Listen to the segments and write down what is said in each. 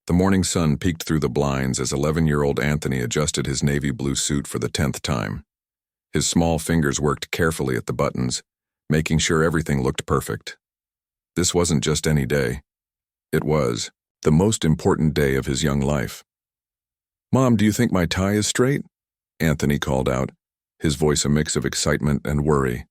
The morning sun peeked through the blinds as 11-year-old Anthony adjusted his navy blue suit for the 10th time. His small fingers worked carefully at the buttons, making sure everything looked perfect. This wasn't just any day. It was the most important day of his young life. "Mom, do you think my tie is straight?" Anthony called out, his voice a mix of excitement and worry.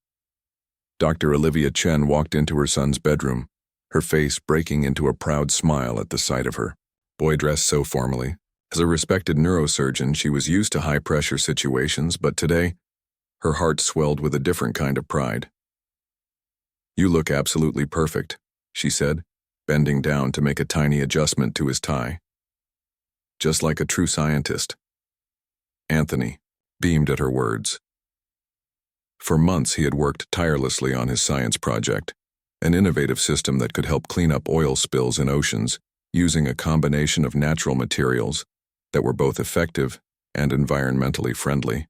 Dr. Olivia Chen walked into her son's bedroom, her face breaking into a proud smile at the sight of her. Boy dressed so formally. As a respected neurosurgeon, she was used to high-pressure situations, but today, her heart swelled with a different kind of pride. "You look absolutely perfect," she said, bending down to make a tiny adjustment to his tie. "Just like a true scientist." Anthony beamed at her words. For months he had worked tirelessly on his science project, an innovative system that could help clean up oil spills in oceans using a combination of natural materials that were both effective and environmentally friendly.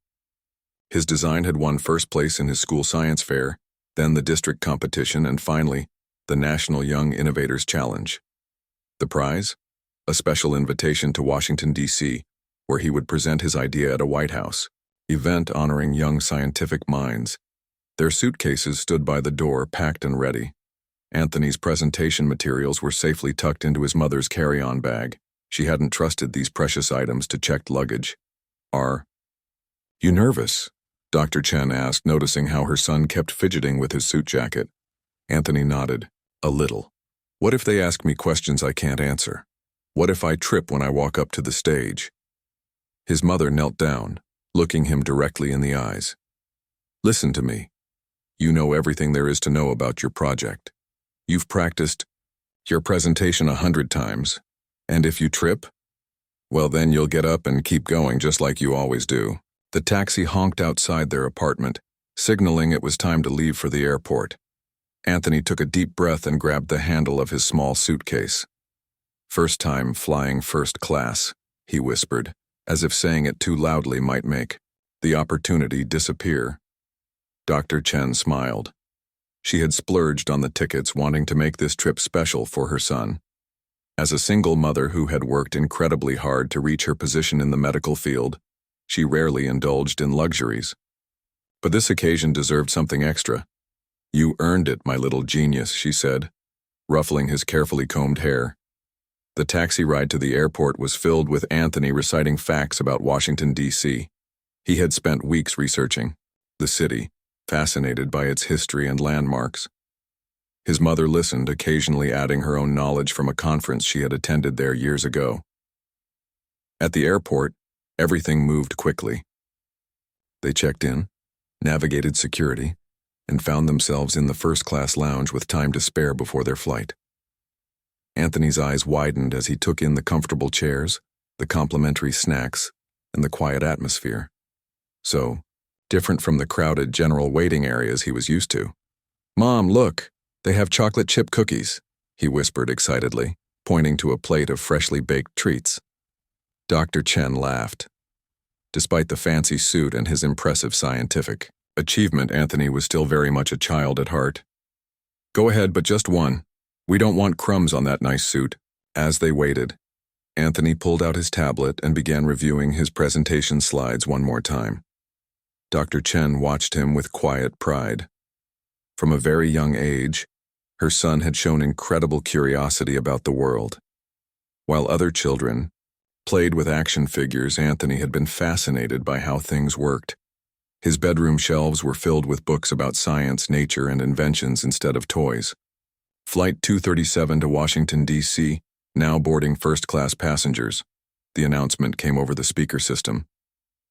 His design had won first place in his school science fair, then the district competition, and finally, the National Young Innovators Challenge. The prize? A special invitation to Washington, D.C., where he would present his idea at a White House event honoring young scientific minds. Their suitcases stood by the door, packed and ready. Anthony's presentation materials were safely tucked into his mother's carry-on bag. She hadn't trusted these precious items to checked luggage. "Are you nervous?" Dr. Chen asked, noticing how her son kept fidgeting with his suit jacket. Anthony nodded. "A little. What if they ask me questions I can't answer? What if I trip when I walk up to the stage?" His mother knelt down, looking him directly in the eyes. "Listen to me. You know everything there is to know about your project. You've practiced your presentation 100 times, and if you trip, well then you'll get up and keep going just like you always do." The taxi honked outside their apartment, signaling it was time to leave for the airport. Anthony took a deep breath and grabbed the handle of his small suitcase. "First time flying first class," he whispered, as if saying it too loudly might make the opportunity disappear. Dr. Chen smiled. She had splurged on the tickets, wanting to make this trip special for her son. As a single mother who had worked incredibly hard to reach her position in the medical field, she rarely indulged in luxuries. But this occasion deserved something extra. "You earned it, my little genius," she said, ruffling his carefully combed hair. The taxi ride to the airport was filled with Anthony reciting facts about Washington, D.C. He had spent weeks researching the city, fascinated by its history and landmarks. His mother listened, occasionally adding her own knowledge from a conference she had attended there years ago. At the airport, everything moved quickly. They checked in, navigated security, and found themselves in the first-class lounge with time to spare before their flight. Anthony's eyes widened as he took in the comfortable chairs, the complimentary snacks, and the quiet atmosphere. So different from the crowded general waiting areas he was used to. "Mom, look, they have chocolate chip cookies," he whispered excitedly, pointing to a plate of freshly baked treats. Dr. Chen laughed. Despite the fancy suit and his impressive scientific achievement, Anthony was still very much a child at heart. "Go ahead, but just one. We don't want crumbs on that nice suit." As they waited, Anthony pulled out his tablet and began reviewing his presentation slides one more time. Dr. Chen watched him with quiet pride. From a very young age, her son had shown incredible curiosity about the world. While other children played with action figures, Anthony had been fascinated by how things worked. His bedroom shelves were filled with books about science, nature, and inventions instead of toys. Flight 237 to Washington, D.C., now boarding first-class passengers. The announcement came over the speaker system.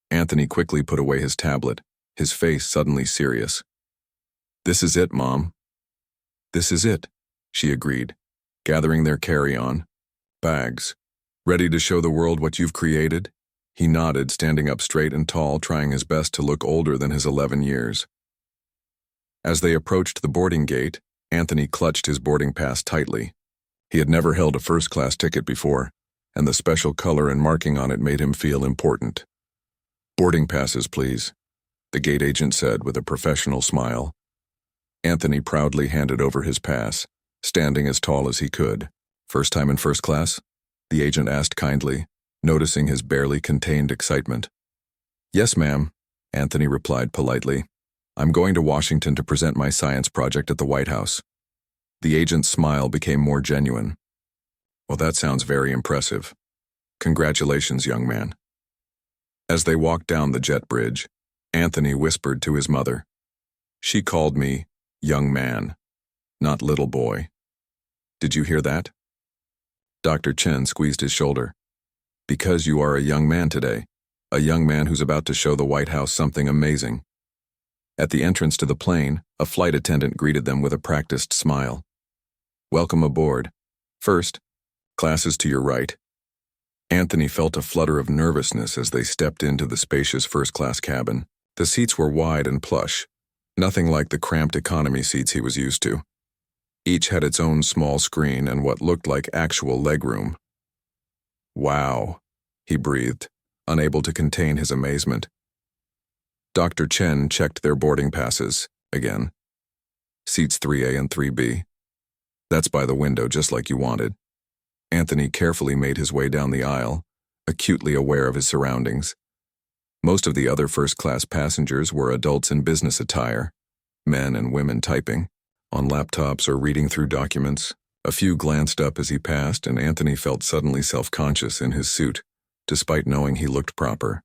Anthony quickly put away his tablet, his face suddenly serious. "This is it, Mom." "This is it," she agreed, gathering their carry-on bags. "Ready to show the world what you've created?" He nodded, standing up straight and tall, trying his best to look older than his 11 years. As they approached the boarding gate, Anthony clutched his boarding pass tightly. He had never held a first-class ticket before, and the special color and marking on it made him feel important. "Boarding passes, please," the gate agent said with a professional smile. Anthony proudly handed over his pass, standing as tall as he could. "First time in first class?" the agent asked kindly, noticing his barely contained excitement. "Yes, ma'am," Anthony replied politely. "I'm going to Washington to present my science project at the White House." The agent's smile became more genuine. "Well, that sounds very impressive. Congratulations, young man." As they walked down the jet bridge, Anthony whispered to his mother. "She called me young man, not little boy. Did you hear that?" Dr. Chen squeezed his shoulder. "Because you are a young man today, a young man who's about to show the White House something amazing." At the entrance to the plane, a flight attendant greeted them with a practiced smile. "Welcome aboard. First, classes to your right." Anthony felt a flutter of nervousness as they stepped into the spacious first-class cabin. The seats were wide and plush, nothing like the cramped economy seats he was used to. Each had its own small screen and what looked like actual legroom. "Wow," he breathed, unable to contain his amazement. Dr. Chen checked their boarding passes, again. "Seats 3A and 3B. That's by the window, just like you wanted." Anthony carefully made his way down the aisle, acutely aware of his surroundings. Most of the other first-class passengers were adults in business attire, men and women typing, on laptops or reading through documents. A few glanced up as he passed, and Anthony felt suddenly self-conscious in his suit, despite knowing he looked proper.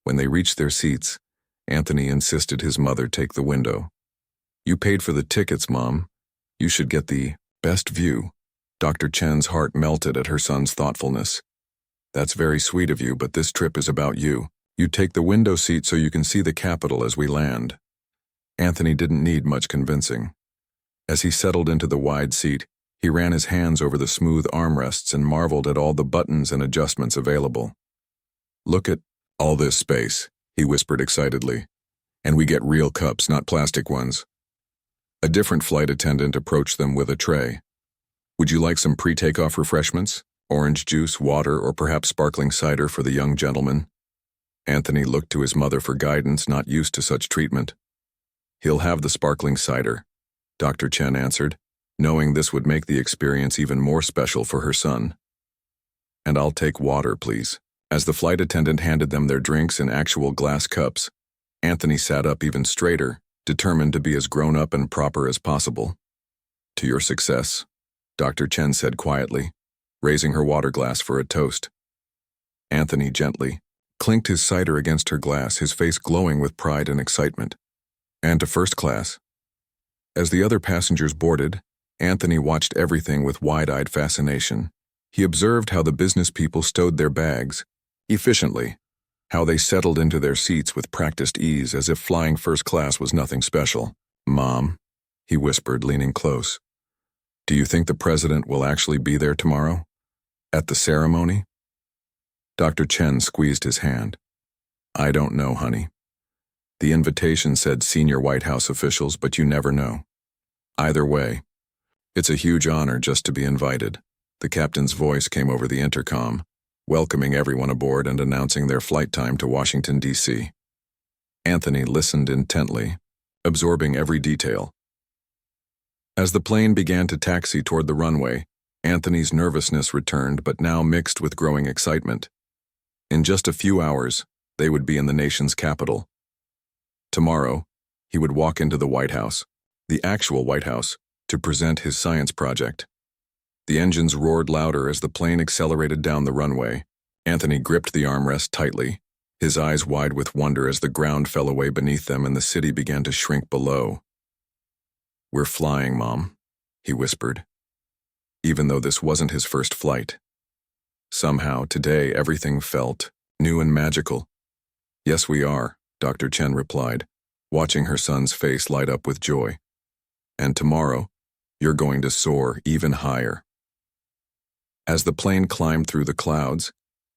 When they reached their seats, Anthony insisted his mother take the window. "You paid for the tickets, Mom. You should get the best view." Dr. Chen's heart melted at her son's thoughtfulness. "That's very sweet of you, but this trip is about you. You take the window seat so you can see the Capitol as we land." Anthony didn't need much convincing. As he settled into the wide seat, he ran his hands over the smooth armrests and marveled at all the buttons and adjustments available. "Look at all this space," he whispered excitedly. "And we get real cups, not plastic ones." A different flight attendant approached them with a tray. "Would you like some pre-takeoff refreshments? Orange juice, water, or perhaps sparkling cider for the young gentleman?" Anthony looked to his mother for guidance, not used to such treatment. "He'll have the sparkling cider," Dr. Chen answered, knowing this would make the experience even more special for her son. "And I'll take water, please." As the flight attendant handed them their drinks in actual glass cups, Anthony sat up even straighter, determined to be as grown-up and proper as possible. "To your success," Dr. Chen said quietly, raising her water glass for a toast. Anthony gently clinked his cider against her glass, his face glowing with pride and excitement. "And to first class." As the other passengers boarded, Anthony watched everything with wide-eyed fascination. He observed how the business people stowed their bags efficiently, how they settled into their seats with practiced ease as if flying first class was nothing special. "Mom," he whispered, leaning close, "do you think the president will actually be there tomorrow? At the ceremony?" Dr. Chen squeezed his hand. "I don't know, honey. The invitation said senior White House officials, but you never know. Either way, it's a huge honor just to be invited." The captain's voice came over the intercom, welcoming everyone aboard and announcing their flight time to Washington, D.C. Anthony listened intently, absorbing every detail. As the plane began to taxi toward the runway, Anthony's nervousness returned, but now mixed with growing excitement. In just a few hours, they would be in the nation's capital. Tomorrow, he would walk into the White House, the actual White House, to present his science project. The engines roared louder as the plane accelerated down the runway. Anthony gripped the armrest tightly, his eyes wide with wonder as the ground fell away beneath them and the city began to shrink below. "We're flying, Mom," he whispered, even though this wasn't his first flight. Somehow, today, everything felt new and magical. "Yes, we are," Dr. Chen replied, watching her son's face light up with joy. "And tomorrow, you're going to soar even higher." As the plane climbed through the clouds,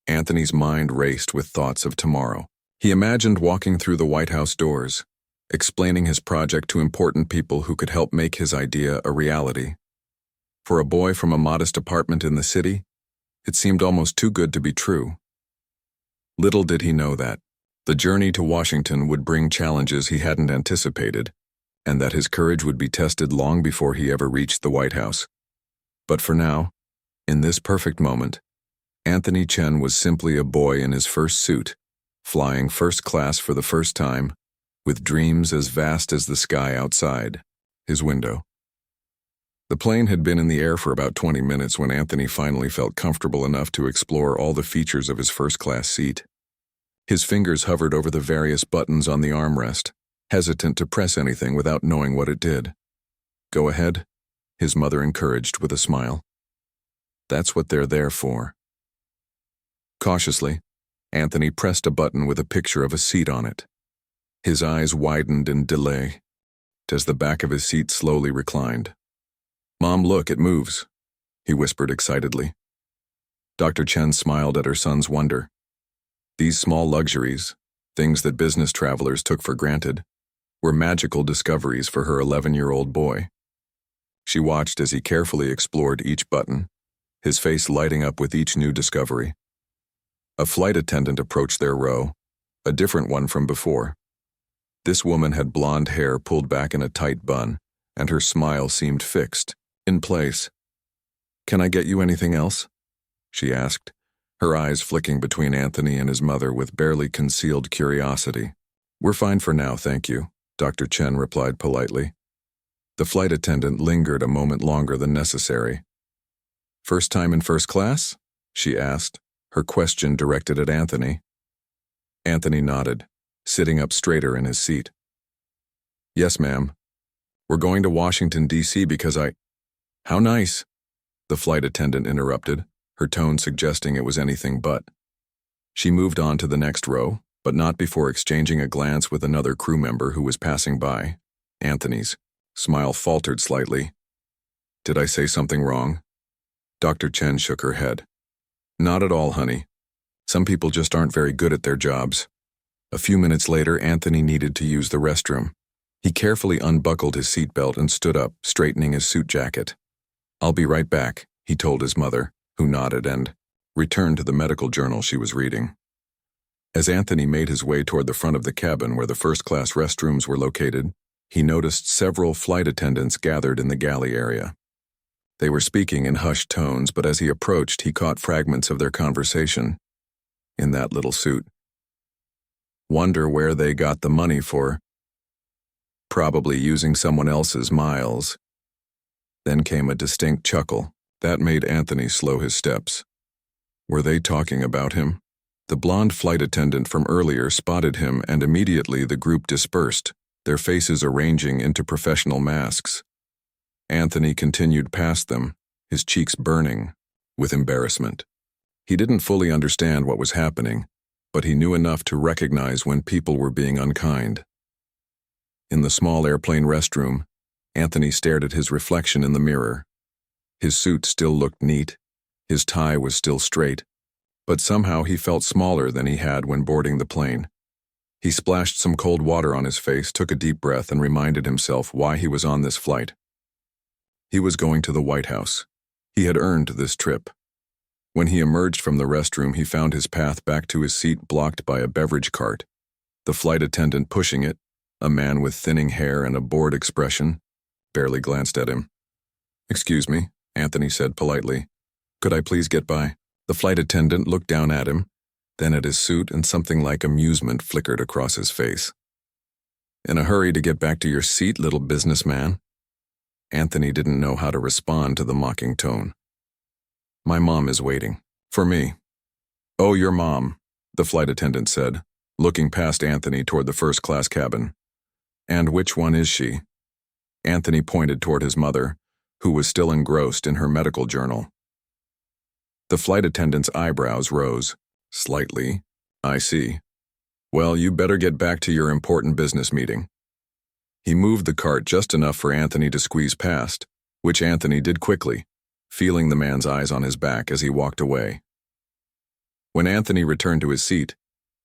Anthony's mind raced with thoughts of tomorrow. He imagined walking through the White House doors, explaining his project to important people who could help make his idea a reality. For a boy from a modest apartment in the city, it seemed almost too good to be true. Little did he know that the journey to Washington would bring challenges he hadn't anticipated, and that his courage would be tested long before he ever reached the White House. But for now, In this perfect moment, Anthony Chen was simply a boy in his first suit, flying first class for the first time, with dreams as vast as the sky outside his window. The plane had been in the air for about 20 minutes when Anthony finally felt comfortable enough to explore all the features of his first-class seat. His fingers hovered over the various buttons on the armrest, hesitant to press anything without knowing what it did. "Go ahead," his mother encouraged with a smile. "That's what they're there for." Cautiously, Anthony pressed a button with a picture of a seat on it. His eyes widened in delay as the back of his seat slowly reclined. "Mom, look, it moves," he whispered excitedly. Dr. Chen smiled at her son's wonder. These small luxuries, things that business travelers took for granted, were magical discoveries for her 11-year-old boy. She watched as he carefully explored each button, his face lighting up with each new discovery. A flight attendant approached their row, a different one from before. This woman had blonde hair pulled back in a tight bun, and her smile seemed fixed, in place. "Can I get you anything else?" she asked, her eyes flicking between Anthony and his mother with barely concealed curiosity. "We're fine for now, thank you," Dr. Chen replied politely. The flight attendant lingered a moment longer than necessary. "First time in first class?" she asked, her question directed at Anthony. Anthony nodded, sitting up straighter in his seat. "Yes, ma'am. We're going to Washington, D.C. because How nice," the flight attendant interrupted, her tone suggesting it was anything but. She moved on to the next row, but not before exchanging a glance with another crew member who was passing by. Anthony's smile faltered slightly. "Did I say something wrong?" Dr. Chen shook her head. "Not at all, honey. Some people just aren't very good at their jobs." A few minutes later, Anthony needed to use the restroom. He carefully unbuckled his seatbelt and stood up, straightening his suit jacket. "I'll be right back," he told his mother, who nodded and returned to the medical journal she was reading. As Anthony made his way toward the front of the cabin where the first-class restrooms were located, he noticed several flight attendants gathered in the galley area. They were speaking in hushed tones, but as he approached, he caught fragments of their conversation. "In that little suit. Wonder where they got the money for. Probably using someone else's miles." Then came a distinct chuckle. That made Anthony slow his steps. Were they talking about him? The blonde flight attendant from earlier spotted him, and immediately the group dispersed, their faces arranging into professional masks. Anthony continued past them, his cheeks burning with embarrassment. He didn't fully understand what was happening, but he knew enough to recognize when people were being unkind. In the small airplane restroom, Anthony stared at his reflection in the mirror. His suit still looked neat, his tie was still straight, but somehow he felt smaller than he had when boarding the plane. He splashed some cold water on his face, took a deep breath, and reminded himself why he was on this flight. He was going to the White House. He had earned this trip. When he emerged from the restroom, he found his path back to his seat blocked by a beverage cart. The flight attendant pushing it, a man with thinning hair and a bored expression, barely glanced at him. "Excuse me," Anthony said politely. "Could I please get by?" The flight attendant looked down at him, then at his suit, and something like amusement flickered across his face. "In a hurry to get back to your seat, little businessman?" Anthony didn't know how to respond to the mocking tone. "My mom is waiting. For me." "Oh, your mom," the flight attendant said, looking past Anthony toward the first-class cabin. "And which one is she?" Anthony pointed toward his mother, who was still engrossed in her medical journal. The flight attendant's eyebrows rose slightly. "I see. Well, you better get back to your important business meeting." He moved the cart just enough for Anthony to squeeze past, which Anthony did quickly, feeling the man's eyes on his back as he walked away. When Anthony returned to his seat,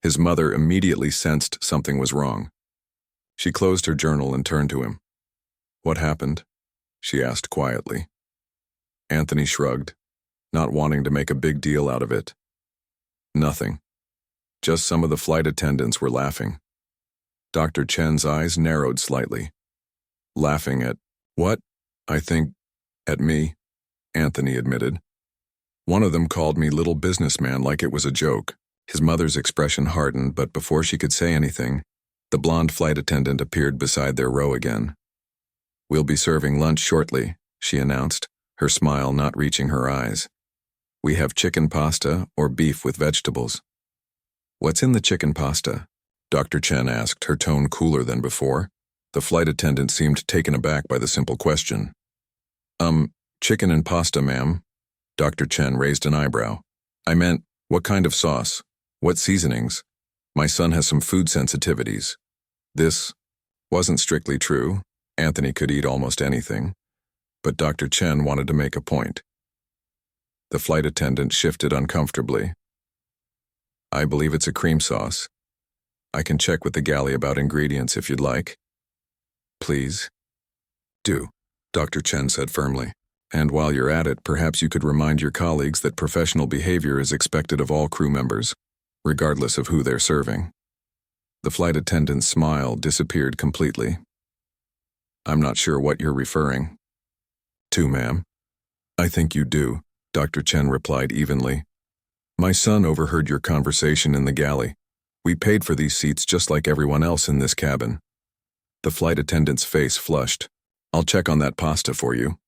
his mother immediately sensed something was wrong. She closed her journal and turned to him. "What happened?" she asked quietly. Anthony shrugged, not wanting to make a big deal out of it. "Nothing. Just some of the flight attendants were laughing." Dr. Chen's eyes narrowed slightly. "Laughing at what?" "I think, at me," Anthony admitted. One of them called me little businessman like it was a joke. His mother's expression hardened, but before she could say anything, the blonde flight attendant appeared beside their row again. "We'll be serving lunch shortly," she announced, her smile not reaching her eyes. "We have chicken pasta or beef with vegetables." "What's in the chicken pasta?" Dr. Chen asked, her tone cooler than before. The flight attendant seemed taken aback by the simple question. Chicken and pasta, ma'am." Dr. Chen raised an eyebrow. "I meant, what kind of sauce? What seasonings? My son has some food sensitivities." This wasn't strictly true. Anthony could eat almost anything. But Dr. Chen wanted to make a point. The flight attendant shifted uncomfortably. "I believe it's a cream sauce. I can check with the galley about ingredients if you'd like." "Please." "Do," Dr. Chen said firmly. "And while you're at it, perhaps you could remind your colleagues that professional behavior is expected of all crew members, regardless of who they're serving." The flight attendant's smile disappeared completely. "I'm not sure what you're referring to, ma'am." "I think you do," Dr. Chen replied evenly. "My son overheard your conversation in the galley. We paid for these seats just like everyone else in this cabin." The flight attendant's face flushed. "I'll check on that pasta for you,"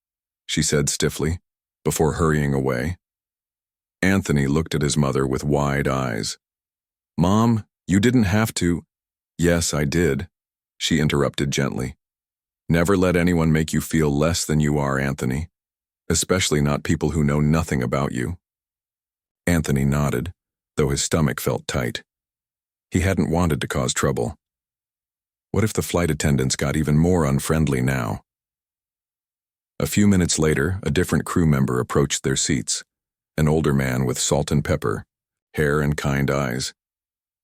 she said stiffly, before hurrying away. Anthony looked at his mother with wide eyes. "Mom, you didn't have to." "Yes, I did," she interrupted gently. "Never let anyone make you feel less than you are, Anthony, especially not people who know nothing about you." Anthony nodded, though his stomach felt tight. He hadn't wanted to cause trouble. What if the flight attendants got even more unfriendly now? A few minutes later, a different crew member approached their seats, an older man with salt and pepper, hair and kind eyes.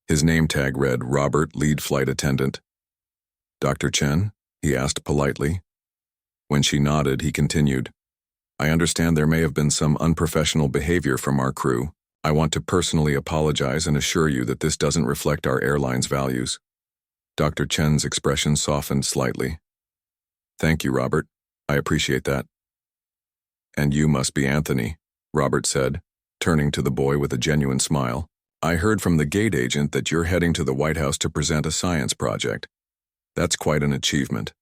His name tag read Robert, lead flight attendant. "Dr. Chen?" he asked politely. When she nodded, he continued, "I understand there may have been some unprofessional behavior from our crew. I want to personally apologize and assure you that this doesn't reflect our airline's values." Dr. Chen's expression softened slightly. "Thank you, Robert. I appreciate that." "And you must be Anthony," Robert said, turning to the boy with a genuine smile. "I heard from the gate agent that you're heading to the White House to present a science project. That's quite an achievement."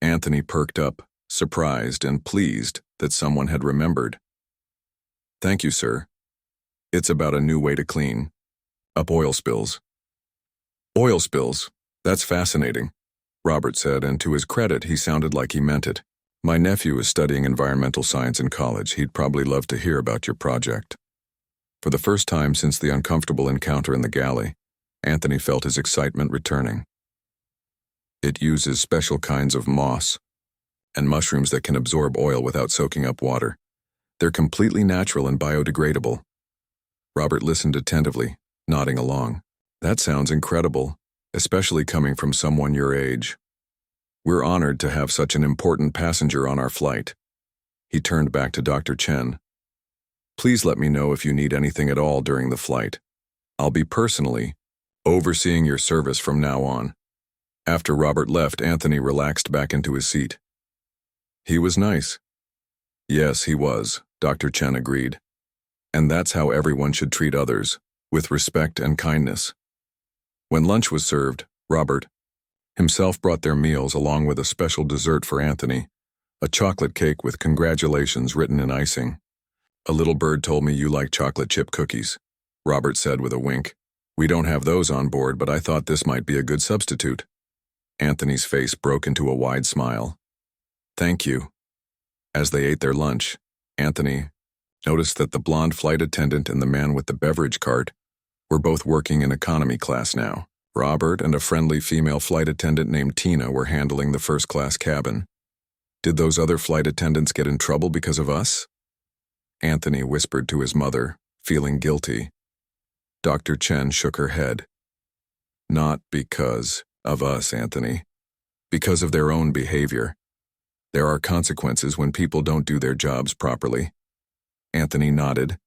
Anthony perked up, surprised and pleased that someone had remembered. "Thank you, sir. It's about a new way to clean up oil spills." "Oil spills? That's fascinating," Robert said, and to his credit, he sounded like he meant it. "My nephew is studying environmental science in college. He'd probably love to hear about your project." For the first time since the uncomfortable encounter in the galley, Anthony felt his excitement returning. "It uses special kinds of moss and mushrooms that can absorb oil without soaking up water. They're completely natural and biodegradable." Robert listened attentively, nodding along. "That sounds incredible, especially coming from someone your age. We're honored to have such an important passenger on our flight." He turned back to Dr. Chen. "Please let me know if you need anything at all during the flight. I'll be personally overseeing your service from now on." After Robert left, Anthony relaxed back into his seat. "He was nice." "Yes, he was," Dr. Chen agreed. "And that's how everyone should treat others, with respect and kindness." When lunch was served, Robert himself brought their meals along with a special dessert for Anthony, a chocolate cake with congratulations written in icing. "A little bird told me you like chocolate chip cookies," Robert said with a wink. "We don't have those on board, but I thought this might be a good substitute." Anthony's face broke into a wide smile. "Thank you." As they ate their lunch, Anthony noticed that the blonde flight attendant and the man with the beverage cart were both working in economy class now. Robert and a friendly female flight attendant named Tina were handling the first-class cabin. "Did those other flight attendants get in trouble because of us?" Anthony whispered to his mother, feeling guilty. Dr. Chen shook her head. "Not because of us, Anthony. Because of their own behavior. There are consequences when people don't do their jobs properly." Anthony nodded,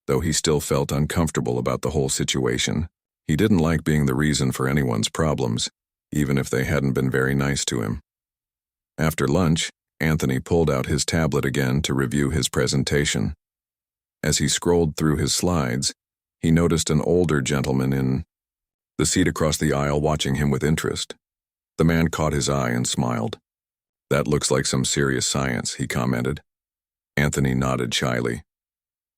though he still felt uncomfortable about the whole situation. He didn't like being the reason for anyone's problems, even if they hadn't been very nice to him. After lunch, Anthony pulled out his tablet again to review his presentation. As he scrolled through his slides, he noticed an older gentleman in the seat across the aisle watching him with interest. The man caught his eye and smiled. "That looks like some serious science," he commented. Anthony nodded shyly.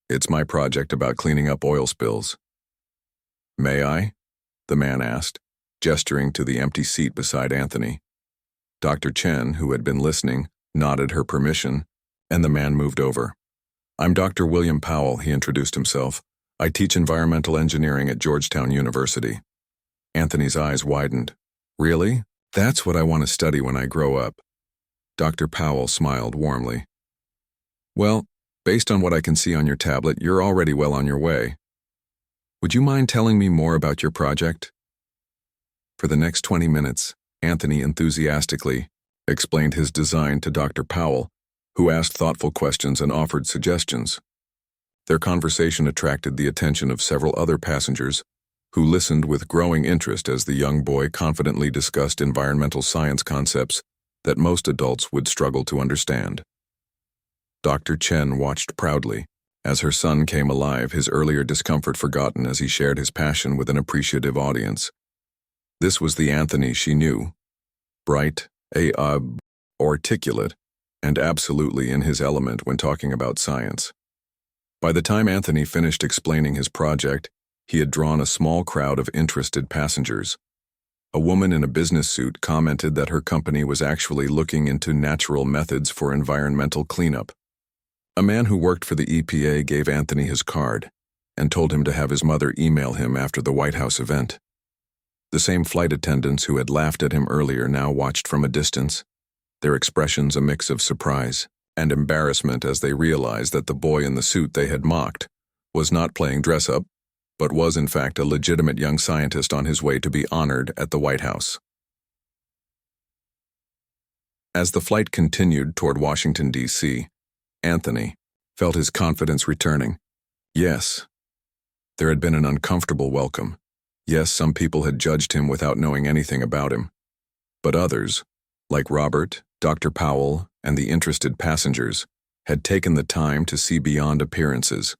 "It's my project about cleaning up oil spills." "May I?" the man asked, gesturing to the empty seat beside Anthony. Dr. Chen, who had been listening, nodded her permission, and the man moved over. "I'm Dr. William Powell," he introduced himself. "I teach environmental engineering at Georgetown University." Anthony's eyes widened. "Really? That's what I want to study when I grow up." Dr. Powell smiled warmly. "Well, based on what I can see on your tablet, you're already well on your way. Would you mind telling me more about your project?" For the next 20 minutes, Anthony enthusiastically explained his design to Dr. Powell, who asked thoughtful questions and offered suggestions. Their conversation attracted the attention of several other passengers, who listened with growing interest as the young boy confidently discussed environmental science concepts that most adults would struggle to understand. Dr. Chen watched proudly as her son came alive, his earlier discomfort forgotten as he shared his passion with an appreciative audience. This was the Anthony she knew, bright, articulate, and absolutely in his element when talking about science. By the time Anthony finished explaining his project, he had drawn a small crowd of interested passengers. A woman in a business suit commented that her company was actually looking into natural methods for environmental cleanup. A man who worked for the EPA gave Anthony his card and told him to have his mother email him after the White House event. The same flight attendants who had laughed at him earlier now watched from a distance, their expressions a mix of surprise and embarrassment as they realized that the boy in the suit they had mocked was not playing dress-up, but was in fact a legitimate young scientist on his way to be honored at the White House. As the flight continued toward Washington, D.C., Anthony felt his confidence returning. Yes, there had been an uncomfortable welcome. Yes, some people had judged him without knowing anything about him. But others, like Robert, Dr. Powell, and the interested passengers, had taken the time to see beyond appearances.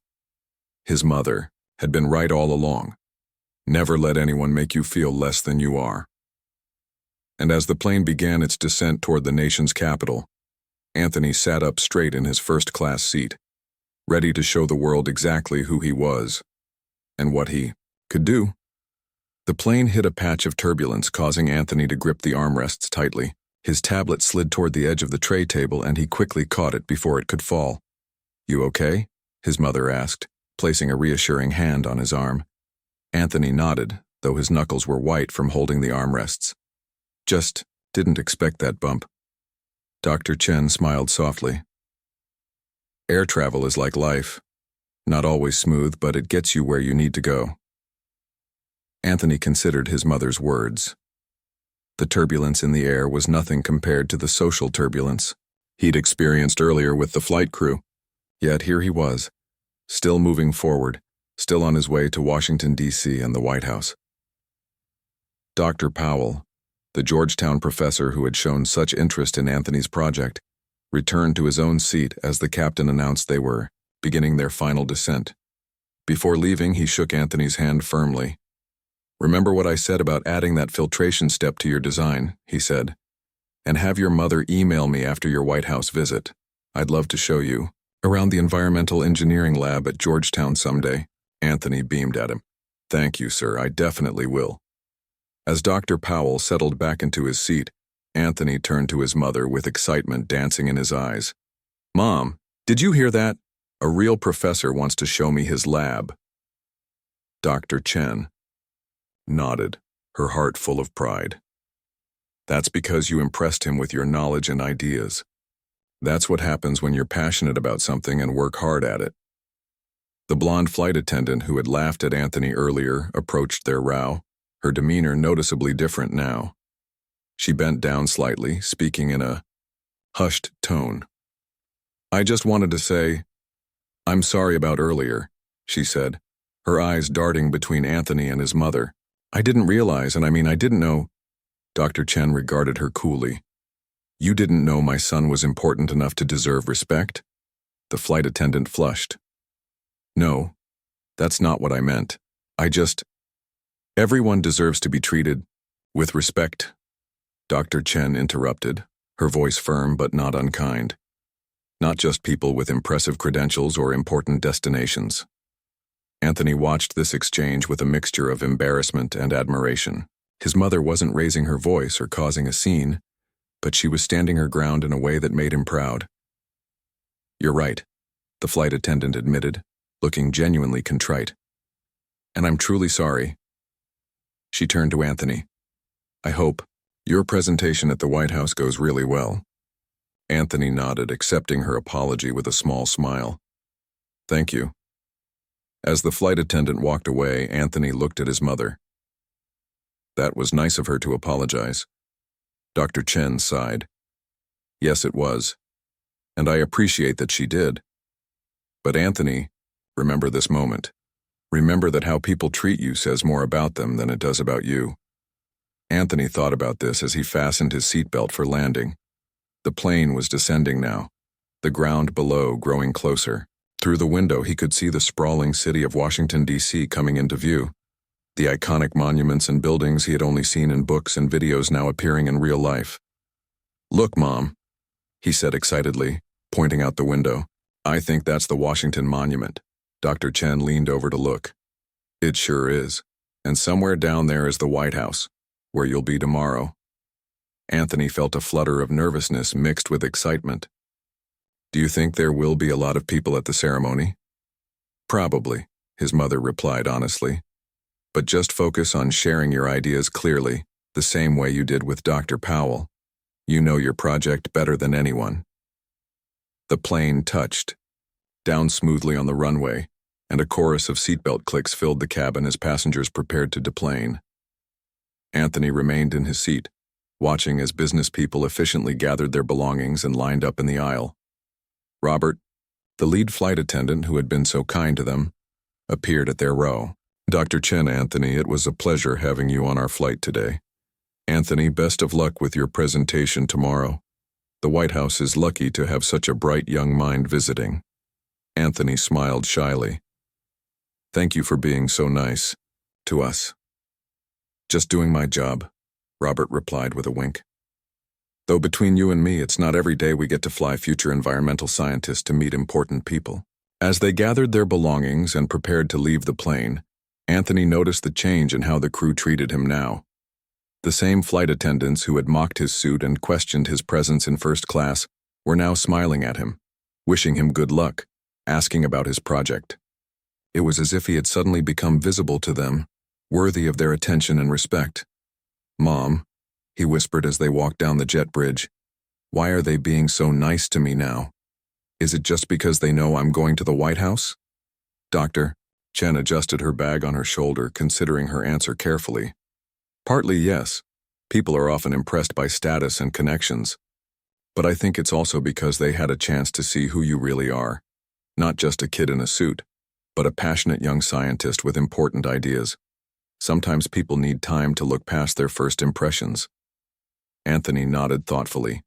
His mother had been right all along. Never let anyone make you feel less than you are. And as the plane began its descent toward the nation's capital, Anthony sat up straight in his first-class seat, ready to show the world exactly who he was and what he could do. The plane hit a patch of turbulence, causing Anthony to grip the armrests tightly. His tablet slid toward the edge of the tray table, and he quickly caught it before it could fall. "You okay?" his mother asked, placing a reassuring hand on his arm. Anthony nodded, though his knuckles were white from holding the armrests. "Just didn't expect that bump." Dr. Chen smiled softly. "Air travel is like life. Not always smooth, but it gets you where you need to go." Anthony considered his mother's words. The turbulence in the air was nothing compared to the social turbulence he'd experienced earlier with the flight crew. Yet here he was, still moving forward, still on his way to Washington, D.C. and the White House. Dr. Powell, the Georgetown professor who had shown such interest in Anthony's project, returned to his own seat as the captain announced they were beginning their final descent. Before leaving, he shook Anthony's hand firmly. "Remember what I said about adding that filtration step to your design," he said. "And have your mother email me after your White House visit. I'd love to show you around the environmental engineering lab at Georgetown someday." Anthony beamed at him. "Thank you, sir, I definitely will." As Dr. Powell settled back into his seat, Anthony turned to his mother with excitement dancing in his eyes. "Mom, did you hear that? A real professor wants to show me his lab." Dr. Chen nodded, her heart full of pride. "That's because you impressed him with your knowledge and ideas. That's what happens when you're passionate about something and work hard at it." The blonde flight attendant who had laughed at Anthony earlier approached their row, her demeanor noticeably different now. She bent down slightly, speaking in a hushed tone. "I just wanted to say, I'm sorry about earlier," she said, her eyes darting between Anthony and his mother. "I didn't realize, and I didn't know." Dr. Chen regarded her coolly. "You didn't know my son was important enough to deserve respect?" The flight attendant flushed. No, that's not what I meant. Everyone deserves to be treated with respect, Dr. Chen interrupted, her voice firm but not unkind. Not just people with impressive credentials or important destinations. Anthony watched this exchange with a mixture of embarrassment and admiration. His mother wasn't raising her voice or causing a scene, but she was standing her ground in a way that made him proud. You're right, the flight attendant admitted, looking genuinely contrite. And I'm truly sorry. She turned to Anthony. I hope your presentation at the White House goes really well. Anthony nodded, accepting her apology with a small smile. Thank you. As the flight attendant walked away, Anthony looked at his mother. That was nice of her to apologize. Dr. Chen sighed. Yes, it was. And I appreciate that she did. But Anthony, remember this moment. Remember that how people treat you says more about them than it does about you. Anthony thought about this as he fastened his seatbelt for landing. The plane was descending now, the ground below growing closer. Through the window he could see the sprawling city of Washington, D.C. coming into view. The iconic monuments and buildings he had only seen in books and videos now appearing in real life. Look, Mom, he said excitedly, pointing out the window. I think that's the Washington Monument. Dr. Chen leaned over to look. It sure is. And somewhere down there is the White House, where you'll be tomorrow. Anthony felt a flutter of nervousness mixed with excitement. Do you think there will be a lot of people at the ceremony? Probably, his mother replied honestly. But just focus on sharing your ideas clearly, the same way you did with Dr. Powell. You know your project better than anyone. The plane touched, down smoothly on the runway, and a chorus of seatbelt clicks filled the cabin as passengers prepared to deplane. Anthony remained in his seat, watching as business people efficiently gathered their belongings and lined up in the aisle. Robert, the lead flight attendant who had been so kind to them, appeared at their row. Dr. Chen, Anthony, it was a pleasure having you on our flight today. Anthony, best of luck with your presentation tomorrow. The White House is lucky to have such a bright young mind visiting. Anthony smiled shyly. Thank you for being so nice to us. Just doing my job, Robert replied with a wink. Though between you and me, it's not every day we get to fly future environmental scientists to meet important people. As they gathered their belongings and prepared to leave the plane, Anthony noticed the change in how the crew treated him now. The same flight attendants who had mocked his suit and questioned his presence in first class were now smiling at him, wishing him good luck, asking about his project. It was as if he had suddenly become visible to them, worthy of their attention and respect. Mom, he whispered as they walked down the jet bridge, why are they being so nice to me now? Is it just because they know I'm going to the White House? Doctor, Chen adjusted her bag on her shoulder, considering her answer carefully. Partly yes, people are often impressed by status and connections. But I think it's also because they had a chance to see who you really are. Not just a kid in a suit, but a passionate young scientist with important ideas. Sometimes people need time to look past their first impressions. Anthony nodded thoughtfully.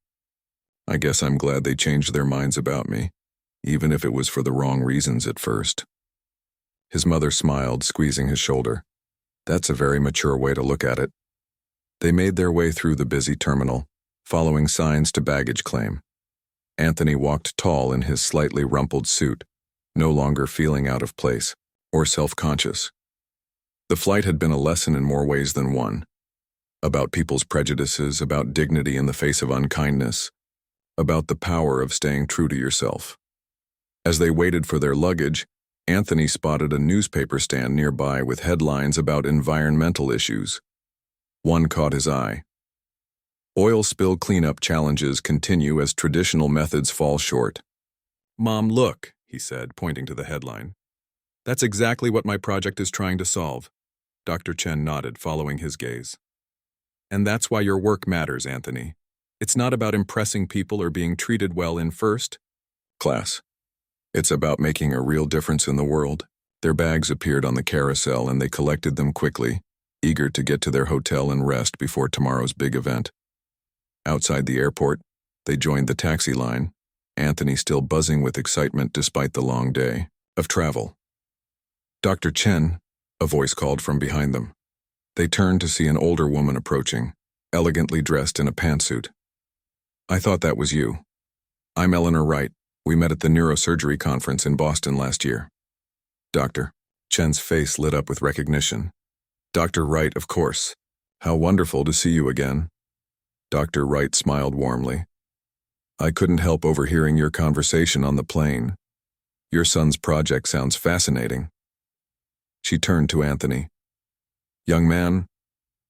I guess I'm glad they changed their minds about me, even if it was for the wrong reasons at first. His mother smiled, squeezing his shoulder. That's a very mature way to look at it. They made their way through the busy terminal, following signs to baggage claim. Anthony walked tall in his slightly rumpled suit, no longer feeling out of place or self-conscious. The flight had been a lesson in more ways than one. About people's prejudices, about dignity in the face of unkindness, about the power of staying true to yourself. As they waited for their luggage, Anthony spotted a newspaper stand nearby with headlines about environmental issues. One caught his eye. Oil spill cleanup challenges continue as traditional methods fall short. Mom, look, he said, pointing to the headline. That's exactly what my project is trying to solve. Dr. Chen nodded, following his gaze. And that's why your work matters, Anthony. It's not about impressing people or being treated well in first class. It's about making a real difference in the world. Their bags appeared on the carousel and they collected them quickly, eager to get to their hotel and rest before tomorrow's big event. Outside the airport, they joined the taxi line, Anthony still buzzing with excitement despite the long day of travel. Dr. Chen, a voice called from behind them. They turned to see an older woman approaching, elegantly dressed in a pantsuit. I thought that was you. I'm Eleanor Wright. We met at the neurosurgery conference in Boston last year. Dr. Chen's face lit up with recognition. Dr. Wright, of course. How wonderful to see you again. Dr. Wright smiled warmly. I couldn't help overhearing your conversation on the plane. Your son's project sounds fascinating. She turned to Anthony. Young man,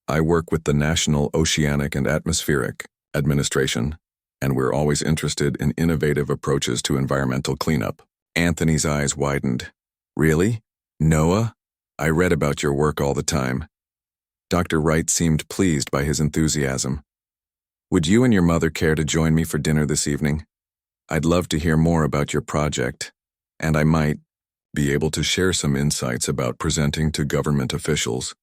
I work with the National Oceanic and Atmospheric Administration, and we're always interested in innovative approaches to environmental cleanup. Anthony's eyes widened. Really? Noah? I read about your work all the time. Dr. Wright seemed pleased by his enthusiasm. Would you and your mother care to join me for dinner this evening? I'd love to hear more about your project, and I might be able to share some insights about presenting to government officials.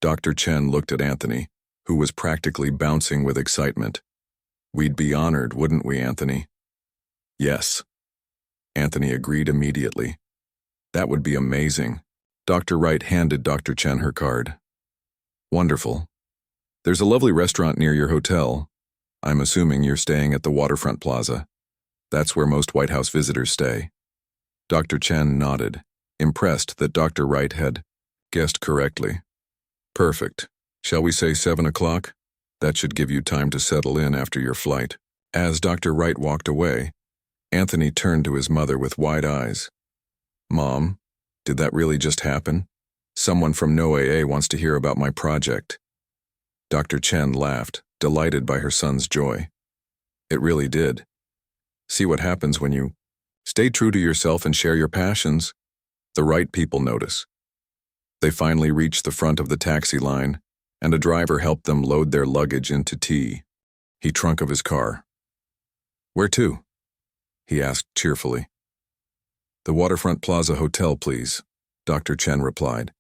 Dr. Chen looked at Anthony, who was practically bouncing with excitement. We'd be honored, wouldn't we, Anthony? Yes. Anthony agreed immediately. That would be amazing. Dr. Wright handed Dr. Chen her card. Wonderful. There's a lovely restaurant near your hotel. I'm assuming you're staying at the Waterfront Plaza. That's where most White House visitors stay. Dr. Chen nodded, impressed that Dr. Wright had guessed correctly. Perfect. Shall we say 7 o'clock? That should give you time to settle in after your flight. As Dr. Wright walked away, Anthony turned to his mother with wide eyes. Mom, did that really just happen? Someone from NOAA wants to hear about my project. Dr. Chen laughed, delighted by her son's joy. It really did. See what happens when you stay true to yourself and share your passions. The right people notice. They finally reached the front of the taxi line, and a driver helped them load their luggage into T. He trunk of his car. Where to? He asked cheerfully. The Waterfront Plaza Hotel, please, Dr. Chen replied.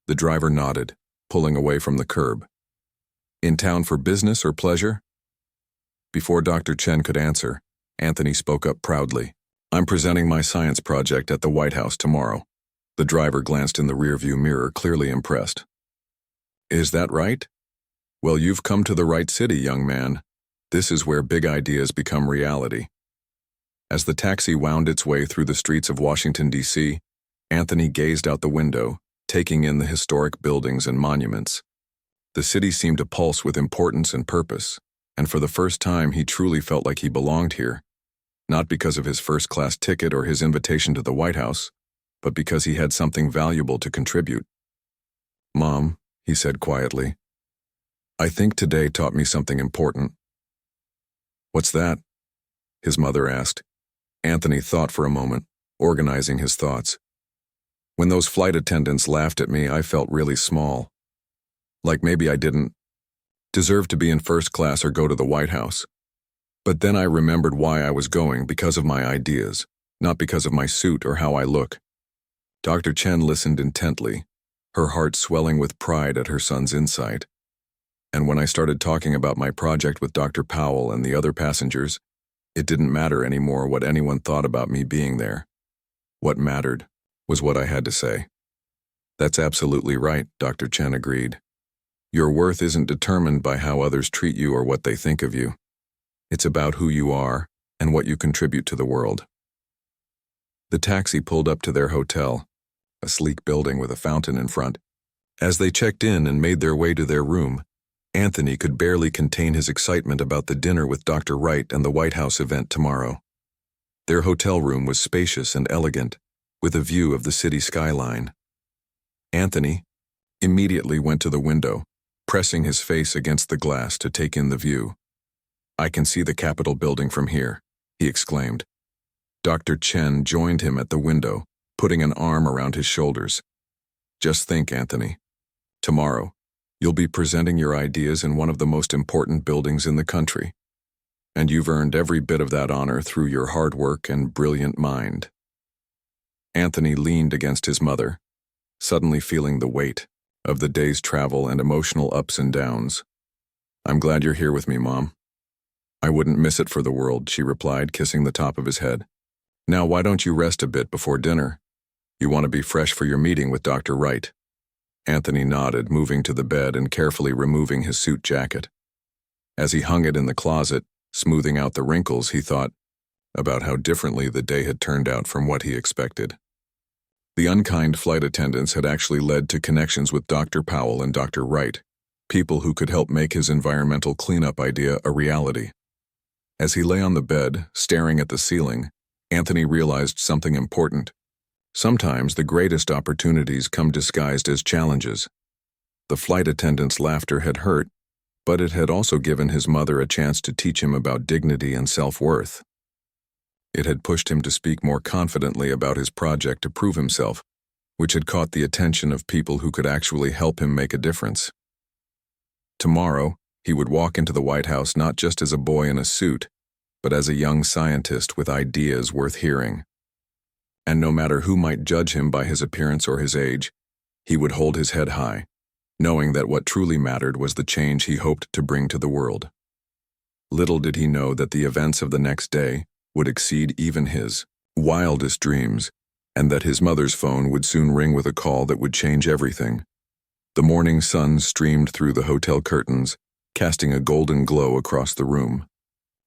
The driver nodded, pulling away from the curb. In town for business or pleasure? Before Dr. Chen could answer, Anthony spoke up proudly. I'm presenting my science project at the White House tomorrow. The driver glanced in the rearview mirror, clearly impressed. Is that right? Well, you've come to the right city, young man. This is where big ideas become reality. As the taxi wound its way through the streets of Washington, D.C., Anthony gazed out the window, taking in the historic buildings and monuments. The city seemed to pulse with importance and purpose, and for the first time he truly felt like he belonged here, not because of his first-class ticket or his invitation to the White House, but because he had something valuable to contribute. Mom, he said quietly, I think today taught me something important. What's that? His mother asked. Anthony thought for a moment, organizing his thoughts. When those flight attendants laughed at me, I felt really small. Like maybe I didn't deserve to be in first class or go to the White House. But then I remembered why I was going, because of my ideas, not because of my suit or how I look. Dr. Chen listened intently, her heart swelling with pride at her son's insight. And when I started talking about my project with Dr. Powell and the other passengers, it didn't matter anymore what anyone thought about me being there. What mattered was what I had to say. That's absolutely right, Dr. Chen agreed. Your worth isn't determined by how others treat you or what they think of you. It's about who you are and what you contribute to the world. The taxi pulled up to their hotel, a sleek building with a fountain in front. As they checked in and made their way to their room, Anthony could barely contain his excitement about the dinner with Dr. Wright and the White House event tomorrow. Their hotel room was spacious and elegant, with a view of the city skyline. Anthony immediately went to the window, pressing his face against the glass to take in the view. I can see the Capitol building from here, he exclaimed. Dr. Chen joined him at the window, putting an arm around his shoulders. Just think, Anthony. Tomorrow, you'll be presenting your ideas in one of the most important buildings in the country. And you've earned every bit of that honor through your hard work and brilliant mind. Anthony leaned against his mother, suddenly feeling the weight of the day's travel and emotional ups and downs. I'm glad you're here with me, Mom. I wouldn't miss it for the world, she replied, kissing the top of his head. Now why don't you rest a bit before dinner? You want to be fresh for your meeting with Dr. Wright. Anthony nodded, moving to the bed and carefully removing his suit jacket. As he hung it in the closet, smoothing out the wrinkles, he thought about how differently the day had turned out from what he expected. The unkind flight attendants had actually led to connections with Dr. Powell and Dr. Wright, people who could help make his environmental cleanup idea a reality. As he lay on the bed, staring at the ceiling, Anthony realized something important. Sometimes the greatest opportunities come disguised as challenges. The flight attendant's laughter had hurt, but it had also given his mother a chance to teach him about dignity and self-worth. It had pushed him to speak more confidently about his project to prove himself, which had caught the attention of people who could actually help him make a difference. Tomorrow, he would walk into the White House not just as a boy in a suit, but as a young scientist with ideas worth hearing. And no matter who might judge him by his appearance or his age, he would hold his head high, knowing that what truly mattered was the change he hoped to bring to the world. Little did he know that the events of the next day would exceed even his wildest dreams, and that his mother's phone would soon ring with a call that would change everything. The morning sun streamed through the hotel curtains, casting a golden glow across the room.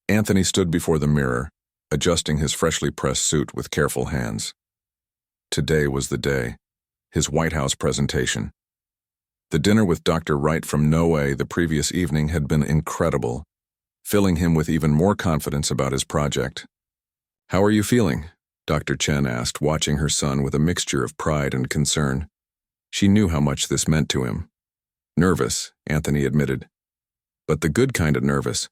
Anthony stood before the mirror, adjusting his freshly pressed suit with careful hands. Today was the day, his White House presentation. The dinner with Dr. Wright from NOAA the previous evening had been incredible, filling him with even more confidence about his project. "How are you feeling?" Dr. Chen asked, watching her son with a mixture of pride and concern. She knew how much this meant to him. "Nervous," Anthony admitted. "But the good kind of nervous.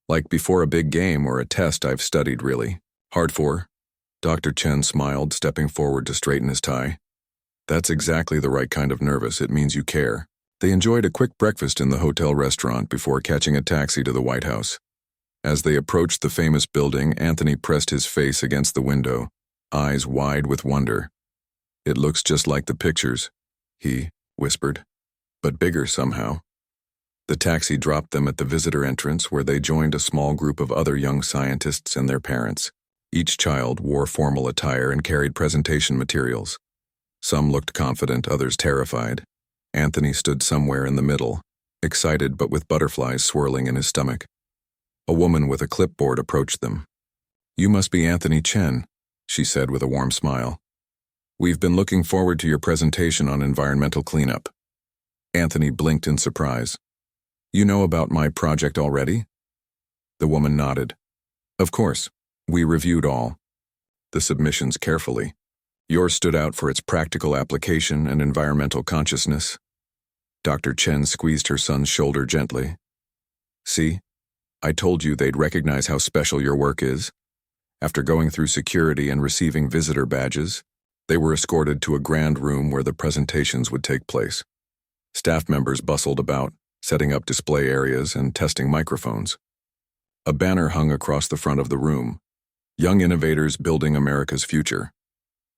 Like before a big game or a test I've studied really hard for." Dr. Chen smiled, stepping forward to straighten his tie. "That's exactly the right kind of nervous. It means you care." They enjoyed a quick breakfast in the hotel restaurant before catching a taxi to the White House. As they approached the famous building, Anthony pressed his face against the window, eyes wide with wonder. "It looks just like the pictures," he whispered, "but bigger somehow." The taxi dropped them at the visitor entrance, where they joined a small group of other young scientists and their parents. Each child wore formal attire and carried presentation materials. Some looked confident, others terrified. Anthony stood somewhere in the middle, excited but with butterflies swirling in his stomach. A woman with a clipboard approached them. "You must be Anthony Chen," she said with a warm smile. "We've been looking forward to your presentation on environmental cleanup." Anthony blinked in surprise. "You know about my project already?" The woman nodded. "Of course. We reviewed all the submissions carefully. Yours stood out for its practical application and environmental consciousness." Dr. Chen squeezed her son's shoulder gently. "See? I told you they'd recognize how special your work is." After going through security and receiving visitor badges, they were escorted to a grand room where the presentations would take place. Staff members bustled about, setting up display areas and testing microphones. A banner hung across the front of the room. "Young Innovators Building America's Future.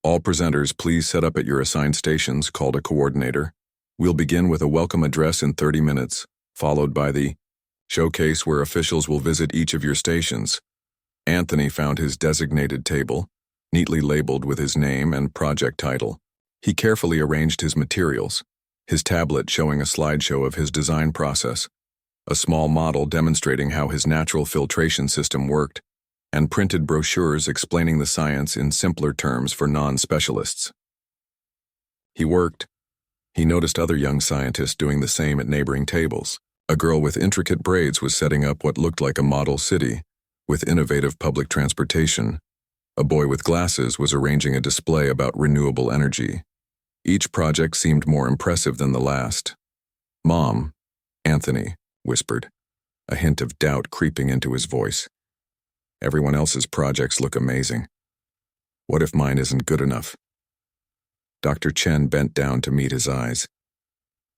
All presenters, please set up at your assigned stations," called a coordinator. "We'll begin with a welcome address in 30 minutes, followed by the showcase where officials will visit each of your stations." Anthony found his designated table, neatly labeled with his name and project title. He carefully arranged his materials, his tablet showing a slideshow of his design process, a small model demonstrating how his natural filtration system worked, and printed brochures explaining the science in simpler terms for non-specialists. He worked. He noticed other young scientists doing the same at neighboring tables. A girl with intricate braids was setting up what looked like a model city, with innovative public transportation. A boy with glasses was arranging a display about renewable energy. Each project seemed more impressive than the last. "Mom," Anthony whispered, a hint of doubt creeping into his voice. "Everyone else's projects look amazing. What if mine isn't good enough?" Dr. Chen bent down to meet his eyes.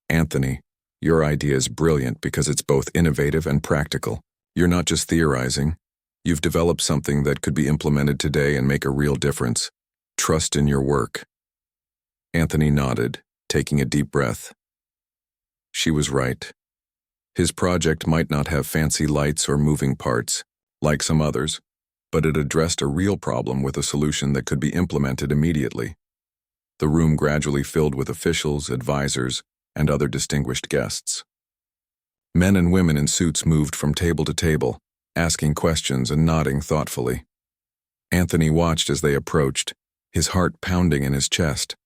"Anthony, your idea is brilliant because it's both innovative and practical. You're not just theorizing. You've developed something that could be implemented today and make a real difference. Trust in your work." Anthony nodded, taking a deep breath. She was right. His project might not have fancy lights or moving parts, like some others, but it addressed a real problem with a solution that could be implemented immediately. The room gradually filled with officials, advisors, and other distinguished guests. Men and women in suits moved from table to table, asking questions and nodding thoughtfully. Anthony watched as they approached, his heart pounding in his chest.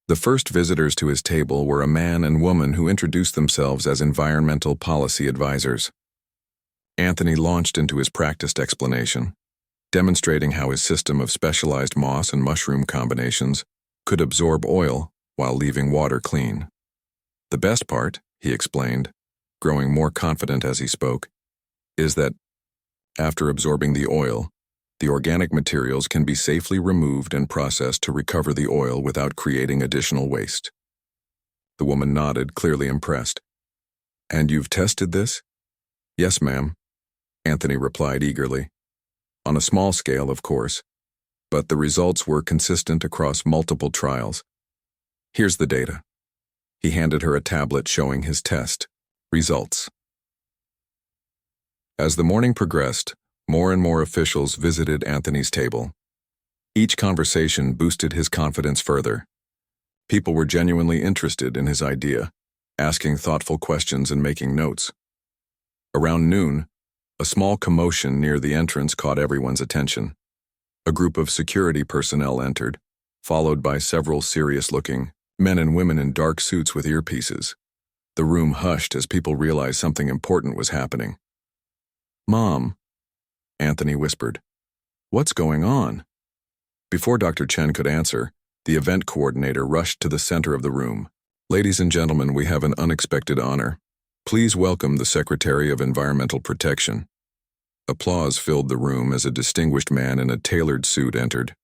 The first visitors to his table were a man and woman who introduced themselves as environmental policy advisors. Anthony launched into his practiced explanation, demonstrating how his system of specialized moss and mushroom combinations could absorb oil while leaving water clean. The best part, he explained, growing more confident as he spoke, is that, after absorbing the oil, the organic materials can be safely removed and processed to recover the oil without creating additional waste. The woman nodded, clearly impressed. "And you've tested this?" "Yes, ma'am," Anthony replied eagerly. "On a small scale, of course, but the results were consistent across multiple trials. Here's the data." He handed her a tablet showing his test results. As the morning progressed, more and more officials visited Anthony's table. Each conversation boosted his confidence further. People were genuinely interested in his idea, asking thoughtful questions and making notes. Around noon, a small commotion near the entrance caught everyone's attention. A group of security personnel entered, followed by several serious-looking men and women in dark suits with earpieces. The room hushed as people realized something important was happening. "Mom," Anthony whispered, "what's going on?" Before Dr. Chen could answer, the event coordinator rushed to the center of the room. "Ladies and gentlemen, we have an unexpected honor. Please welcome the Secretary of Environmental Protection." Applause filled the room as a distinguished man in a tailored suit entered.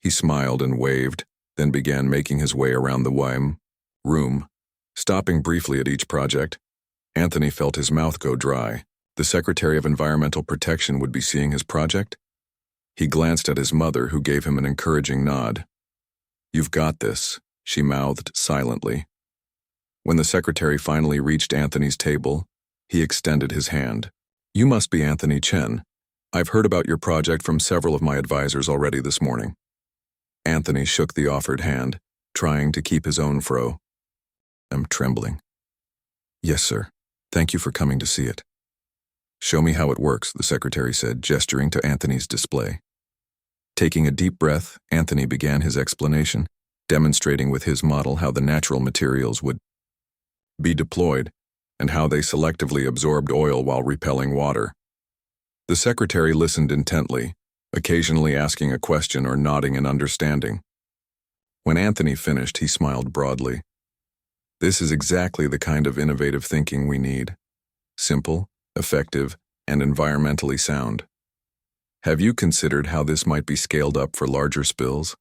He smiled and waved, then began making his way around the room, stopping briefly at each project. Anthony felt his mouth go dry. The Secretary of Environmental Protection would be seeing his project? He glanced at his mother, who gave him an encouraging nod. "You've got this," she mouthed silently. When the secretary finally reached Anthony's table, he extended his hand. "You must be Anthony Chen. I've heard about your project from several of my advisors already this morning." Anthony shook the offered hand, trying to keep his own fro. "I'm trembling." "Yes, sir. Thank you for coming to see it." "Show me how it works," the secretary said, gesturing to Anthony's display. Taking a deep breath, Anthony began his explanation, demonstrating with his model how the natural materials would be deployed and how they selectively absorbed oil while repelling water. The secretary listened intently, occasionally asking a question or nodding in understanding. When Anthony finished, he smiled broadly. "This is exactly the kind of innovative thinking we need. Simple, effective, and environmentally sound. Have you considered how this might be scaled up for larger spills?"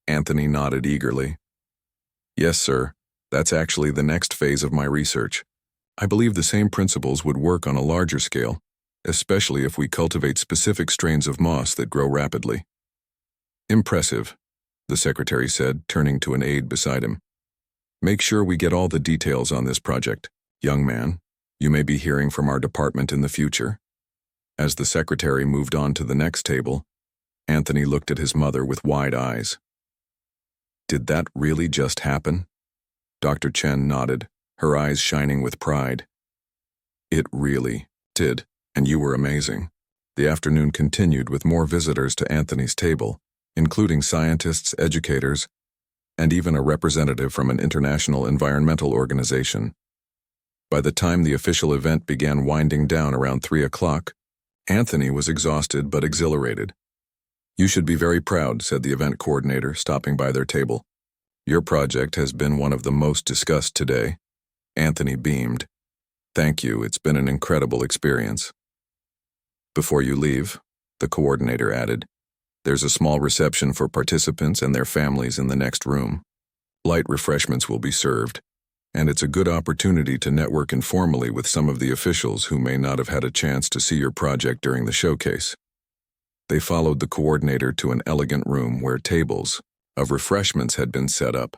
Anthony nodded eagerly. "Yes, sir. That's actually the next phase of my research. I believe the same principles would work on a larger scale, especially if we cultivate specific strains of moss that grow rapidly." "Impressive," the secretary said, turning to an aide beside him. "Make sure we get all the details on this project, young man. You may be hearing from our department in the future." As the secretary moved on to the next table, Anthony looked at his mother with wide eyes. "Did that really just happen?" Dr. Chen nodded, her eyes shining with pride. "It really did, and you were amazing." The afternoon continued with more visitors to Anthony's table, including scientists, educators, and even a representative from an international environmental organization. By the time the official event began winding down around 3 o'clock, Anthony was exhausted but exhilarated. "You should be very proud," said the event coordinator, stopping by their table. "Your project has been one of the most discussed today." Anthony beamed. "Thank you, it's been an incredible experience." "Before you leave," the coordinator added, "there's a small reception for participants and their families in the next room. Light refreshments will be served, and it's a good opportunity to network informally with some of the officials who may not have had a chance to see your project during the showcase." They followed the coordinator to an elegant room where tables of refreshments had been set up.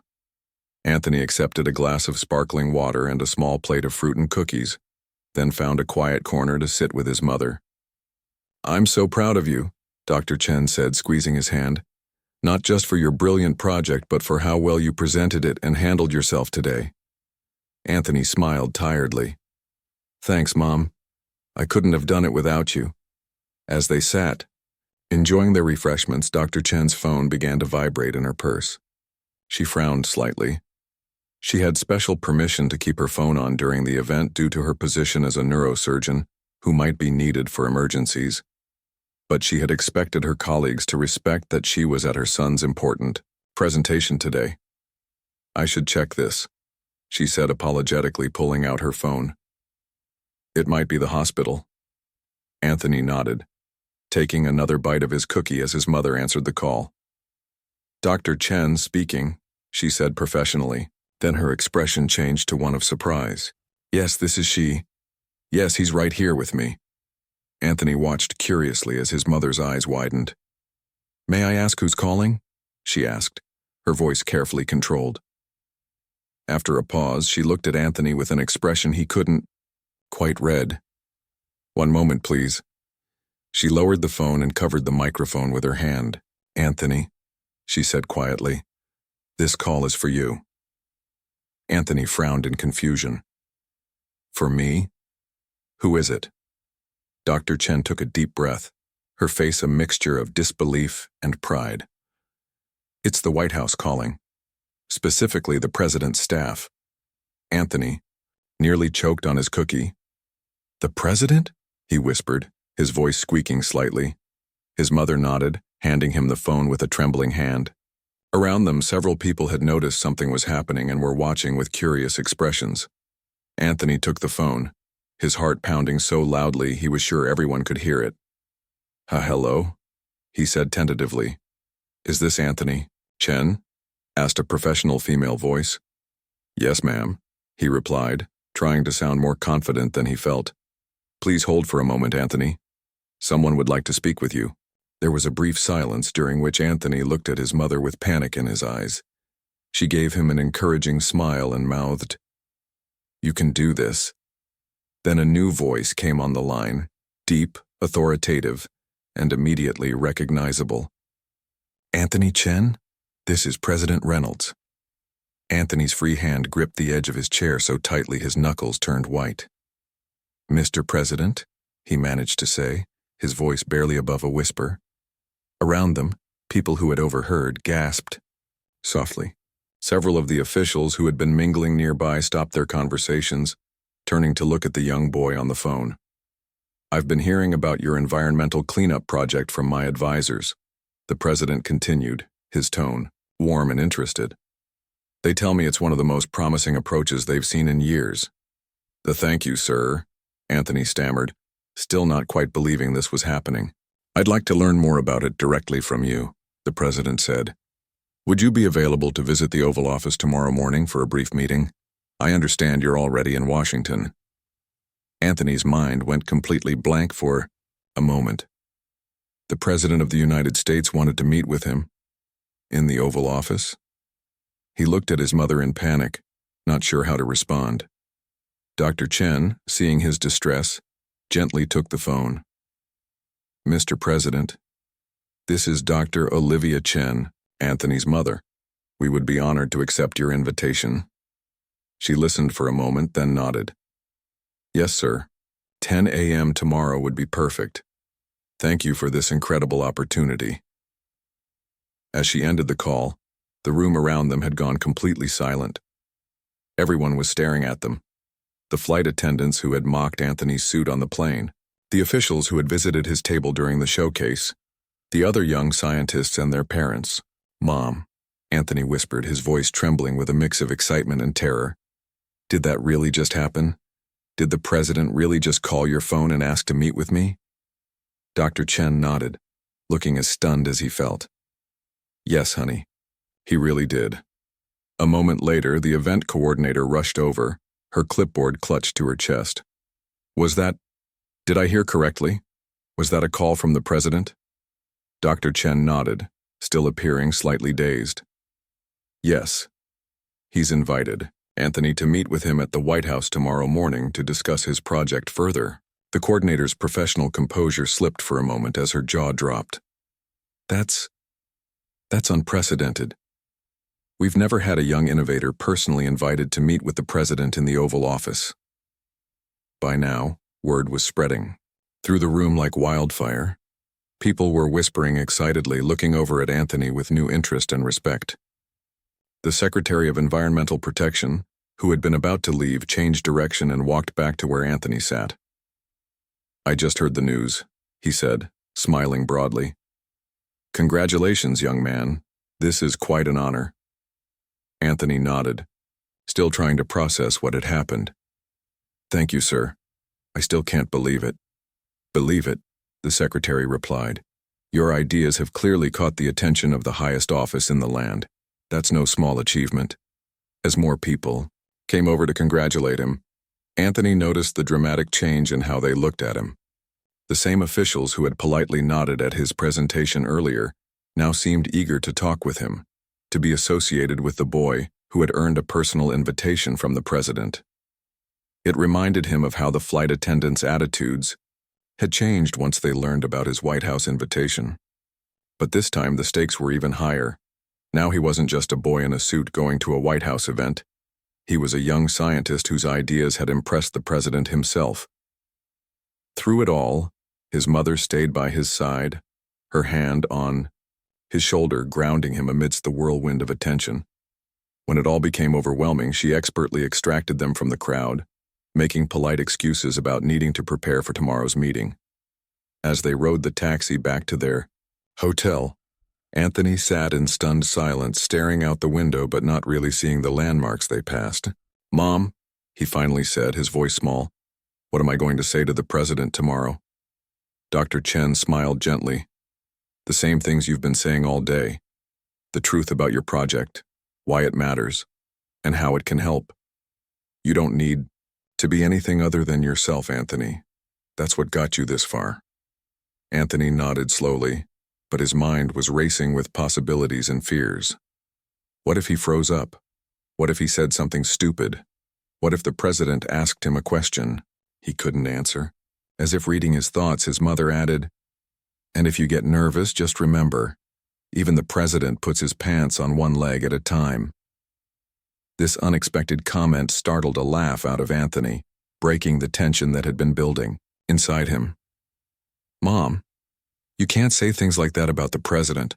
Anthony accepted a glass of sparkling water and a small plate of fruit and cookies, then found a quiet corner to sit with his mother. "I'm so proud of you," Dr. Chen said, squeezing his hand. Not just for your brilliant project, but for how well you presented it and handled yourself today. Anthony smiled tiredly. Thanks, Mom. I couldn't have done it without you. As they sat, enjoying their refreshments, Dr. Chen's phone began to vibrate in her purse. She frowned slightly. She had special permission to keep her phone on during the event due to her position as a neurosurgeon who might be needed for emergencies. But she had expected her colleagues to respect that she was at her son's important presentation today. I should check this, she said apologetically, pulling out her phone. It might be the hospital. Anthony nodded, taking another bite of his cookie as his mother answered the call. Dr. Chen speaking, she said professionally. Then her expression changed to one of surprise. Yes, this is she. Yes, he's right here with me. Anthony watched curiously as his mother's eyes widened. May I ask who's calling? She asked, her voice carefully controlled. After a pause, she looked at Anthony with an expression he couldn't quite read. One moment, please. She lowered the phone and covered the microphone with her hand. Anthony, she said quietly, this call is for you. Anthony frowned in confusion. For me? Who is it? Dr. Chen took a deep breath, her face a mixture of disbelief and pride. It's the White House calling, specifically the president's staff. Anthony nearly choked on his cookie. The president? He whispered, his voice squeaking slightly. His mother nodded, handing him the phone with a trembling hand. Around them, several people had noticed something was happening and were watching with curious expressions. Anthony took the phone, his heart pounding so loudly he was sure everyone could hear it. Hello? He said tentatively. Is this Anthony Chen? Asked a professional female voice. Yes, ma'am, he replied, trying to sound more confident than he felt. Please hold for a moment, Anthony. Someone would like to speak with you. There was a brief silence during which Anthony looked at his mother with panic in his eyes. She gave him an encouraging smile and mouthed, You can do this. Then a new voice came on the line, deep, authoritative, and immediately recognizable. Anthony Chen? This is President Reynolds. Anthony's free hand gripped the edge of his chair so tightly his knuckles turned white. Mr. President, he managed to say, his voice barely above a whisper. Around them, people who had overheard gasped. Softly, several of the officials who had been mingling nearby stopped their conversations, turning to look at the young boy on the phone. I've been hearing about your environmental cleanup project from my advisors, the president continued, his tone warm and interested. They tell me it's one of the most promising approaches they've seen in years. Thank you, sir, Anthony stammered, still not quite believing this was happening. I'd like to learn more about it directly from you, the president said. Would you be available to visit the Oval Office tomorrow morning for a brief meeting? I understand you're already in Washington. Anthony's mind went completely blank for a moment. The President of the United States wanted to meet with him. In the Oval Office? He looked at his mother in panic, not sure how to respond. Dr. Chen, seeing his distress, gently took the phone. Mr. President, this is Dr. Olivia Chen, Anthony's mother. We would be honored to accept your invitation. She listened for a moment, then nodded. Yes, sir. 10 a.m. tomorrow would be perfect. Thank you for this incredible opportunity. As she ended the call, the room around them had gone completely silent. Everyone was staring at them. The flight attendants who had mocked Anthony's suit on the plane, the officials who had visited his table during the showcase, the other young scientists and their parents. Mom, Anthony whispered, his voice trembling with a mix of excitement and terror. Did that really just happen? Did the president really just call your phone and ask to meet with me? Dr. Chen nodded, looking as stunned as he felt. Yes, honey, he really did. A moment later, the event coordinator rushed over, her clipboard clutched to her chest. Did I hear correctly? Was that a call from the president? Dr. Chen nodded, still appearing slightly dazed. Yes. He's invited Anthony to meet with him at the White House tomorrow morning to discuss his project further. The coordinator's professional composure slipped for a moment as her jaw dropped. That's That's unprecedented. We've never had a young innovator personally invited to meet with the president in the Oval Office. By now, word was spreading. Through the room like wildfire, people were whispering excitedly, looking over at Anthony with new interest and respect. The Secretary of Environmental Protection, who had been about to leave, changed direction and walked back to where Anthony sat. "I just heard the news," he said, smiling broadly. "Congratulations, young man. This is quite an honor." Anthony nodded, still trying to process what had happened. "Thank you, sir. I still can't believe it." "Believe it," the secretary replied. "Your ideas have clearly caught the attention of the highest office in the land. That's no small achievement." As more people came over to congratulate him, Anthony noticed the dramatic change in how they looked at him. The same officials who had politely nodded at his presentation earlier now seemed eager to talk with him, to be associated with the boy who had earned a personal invitation from the president. It reminded him of how the flight attendants' attitudes had changed once they learned about his White House invitation. But this time the stakes were even higher. Now he wasn't just a boy in a suit going to a White House event. He was a young scientist whose ideas had impressed the president himself. Through it all, his mother stayed by his side, her hand on his shoulder, grounding him amidst the whirlwind of attention. When it all became overwhelming, she expertly extracted them from the crowd, making polite excuses about needing to prepare for tomorrow's meeting. As they rode the taxi back to their hotel, Anthony sat in stunned silence, staring out the window but not really seeing the landmarks they passed. "Mom," he finally said, his voice small, "what am I going to say to the president tomorrow?" Dr. Chen smiled gently. "The same things you've been saying all day. The truth about your project, why it matters, and how it can help. You don't need to be anything other than yourself, Anthony. That's what got you this far." Anthony nodded slowly, but his mind was racing with possibilities and fears. What if he froze up? What if he said something stupid? What if the president asked him a question he couldn't answer? As if reading his thoughts, his mother added, "And if you get nervous, just remember, even the president puts his pants on one leg at a time." This unexpected comment startled a laugh out of Anthony, breaking the tension that had been building inside him. "Mom, you can't say things like that about the president."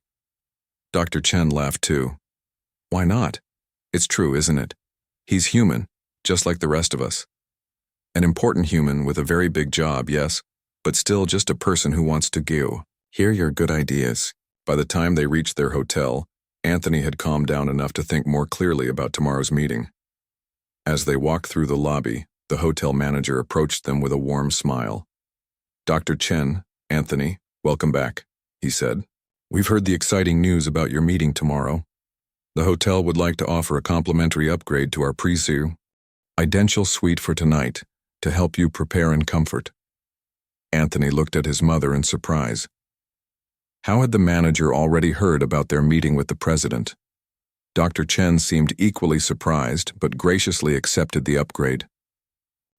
Dr. Chen laughed too. "Why not? It's true, isn't it? He's human, just like the rest of us. An important human with a very big job, yes, but still just a person who wants to hear your good ideas." By the time they reached their hotel, Anthony had calmed down enough to think more clearly about tomorrow's meeting. As they walked through the lobby, the hotel manager approached them with a warm smile. "Dr. Chen, Anthony, welcome back," he said. "We've heard the exciting news about your meeting tomorrow. The hotel would like to offer a complimentary upgrade to our presidential suite for tonight to help you prepare in comfort." Anthony looked at his mother in surprise. How had the manager already heard about their meeting with the president? Dr. Chen seemed equally surprised, but graciously accepted the upgrade.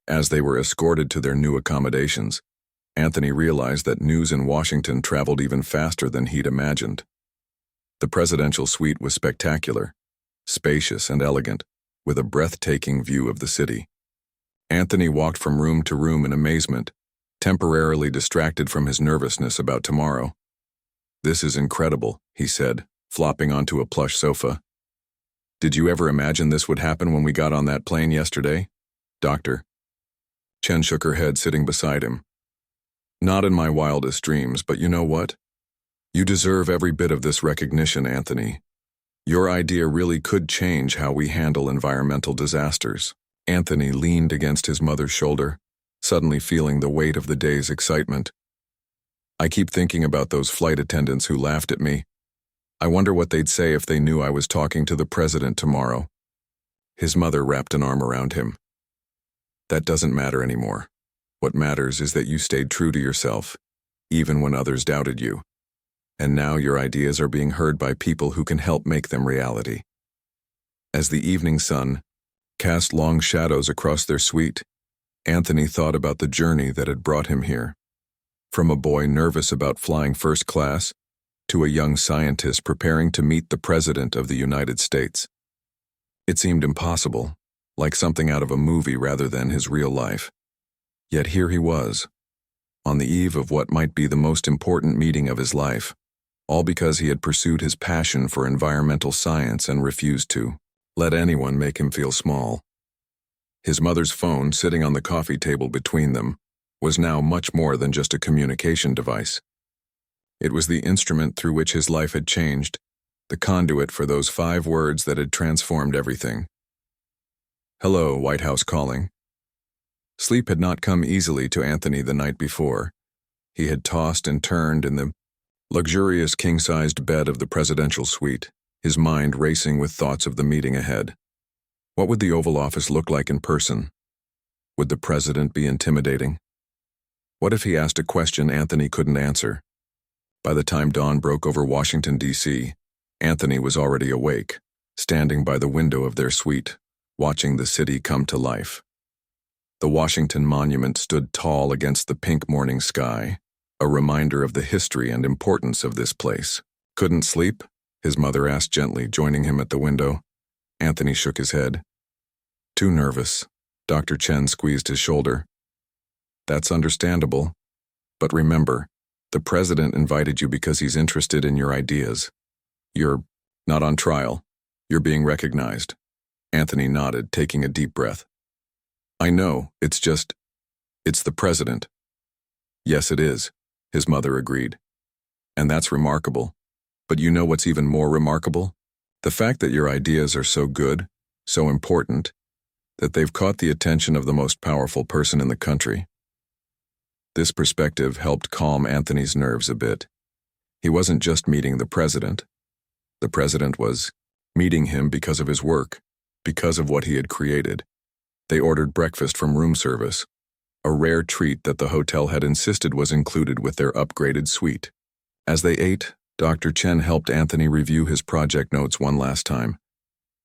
As they were escorted to their new accommodations, Anthony realized that news in Washington traveled even faster than he'd imagined. The presidential suite was spectacular, spacious and elegant, with a breathtaking view of the city. Anthony walked from room to room in amazement, temporarily distracted from his nervousness about tomorrow. "This is incredible," he said, flopping onto a plush sofa. "Did you ever imagine this would happen when we got on that plane yesterday, Dr.?" Chen shook her head, sitting beside him. "Not in my wildest dreams, but you know what? You deserve every bit of this recognition, Anthony. Your idea really could change how we handle environmental disasters." Anthony leaned against his mother's shoulder, suddenly feeling the weight of the day's excitement. "I keep thinking about those flight attendants who laughed at me. I wonder what they'd say if they knew I was talking to the president tomorrow." His mother wrapped an arm around him. "That doesn't matter anymore. What matters is that you stayed true to yourself, even when others doubted you. And now your ideas are being heard by people who can help make them reality." As the evening sun cast long shadows across their suite, Anthony thought about the journey that had brought him here. From a boy nervous about flying first class to a young scientist preparing to meet the President of the United States. It seemed impossible, like something out of a movie rather than his real life. Yet here he was, on the eve of what might be the most important meeting of his life, all because he had pursued his passion for environmental science and refused to let anyone make him feel small. His mother's phone, sitting on the coffee table between them, was now much more than just a communication device. It was the instrument through which his life had changed, the conduit for those 5 words that had transformed everything. "Hello, White House calling." Sleep had not come easily to Anthony the night before. He had tossed and turned in the luxurious king-sized bed of the presidential suite, his mind racing with thoughts of the meeting ahead. What would the Oval Office look like in person? Would the president be intimidating? What if he asked a question Anthony couldn't answer? By the time dawn broke over Washington, D.C., Anthony was already awake, standing by the window of their suite, watching the city come to life. The Washington Monument stood tall against the pink morning sky, a reminder of the history and importance of this place. "Couldn't sleep?" his mother asked gently, joining him at the window. Anthony shook his head. "Too nervous." Dr. Chen squeezed his shoulder. "That's understandable. But remember, the president invited you because he's interested in your ideas. You're not on trial. You're being recognized." Anthony nodded, taking a deep breath. "I know, it's the president." "Yes, it is," his mother agreed. "And that's remarkable. But you know what's even more remarkable? The fact that your ideas are so good, so important, that they've caught the attention of the most powerful person in the country." This perspective helped calm Anthony's nerves a bit. He wasn't just meeting the president. The president was meeting him because of his work, because of what he had created. They ordered breakfast from room service, a rare treat that the hotel had insisted was included with their upgraded suite. As they ate, Dr. Chen helped Anthony review his project notes one last time,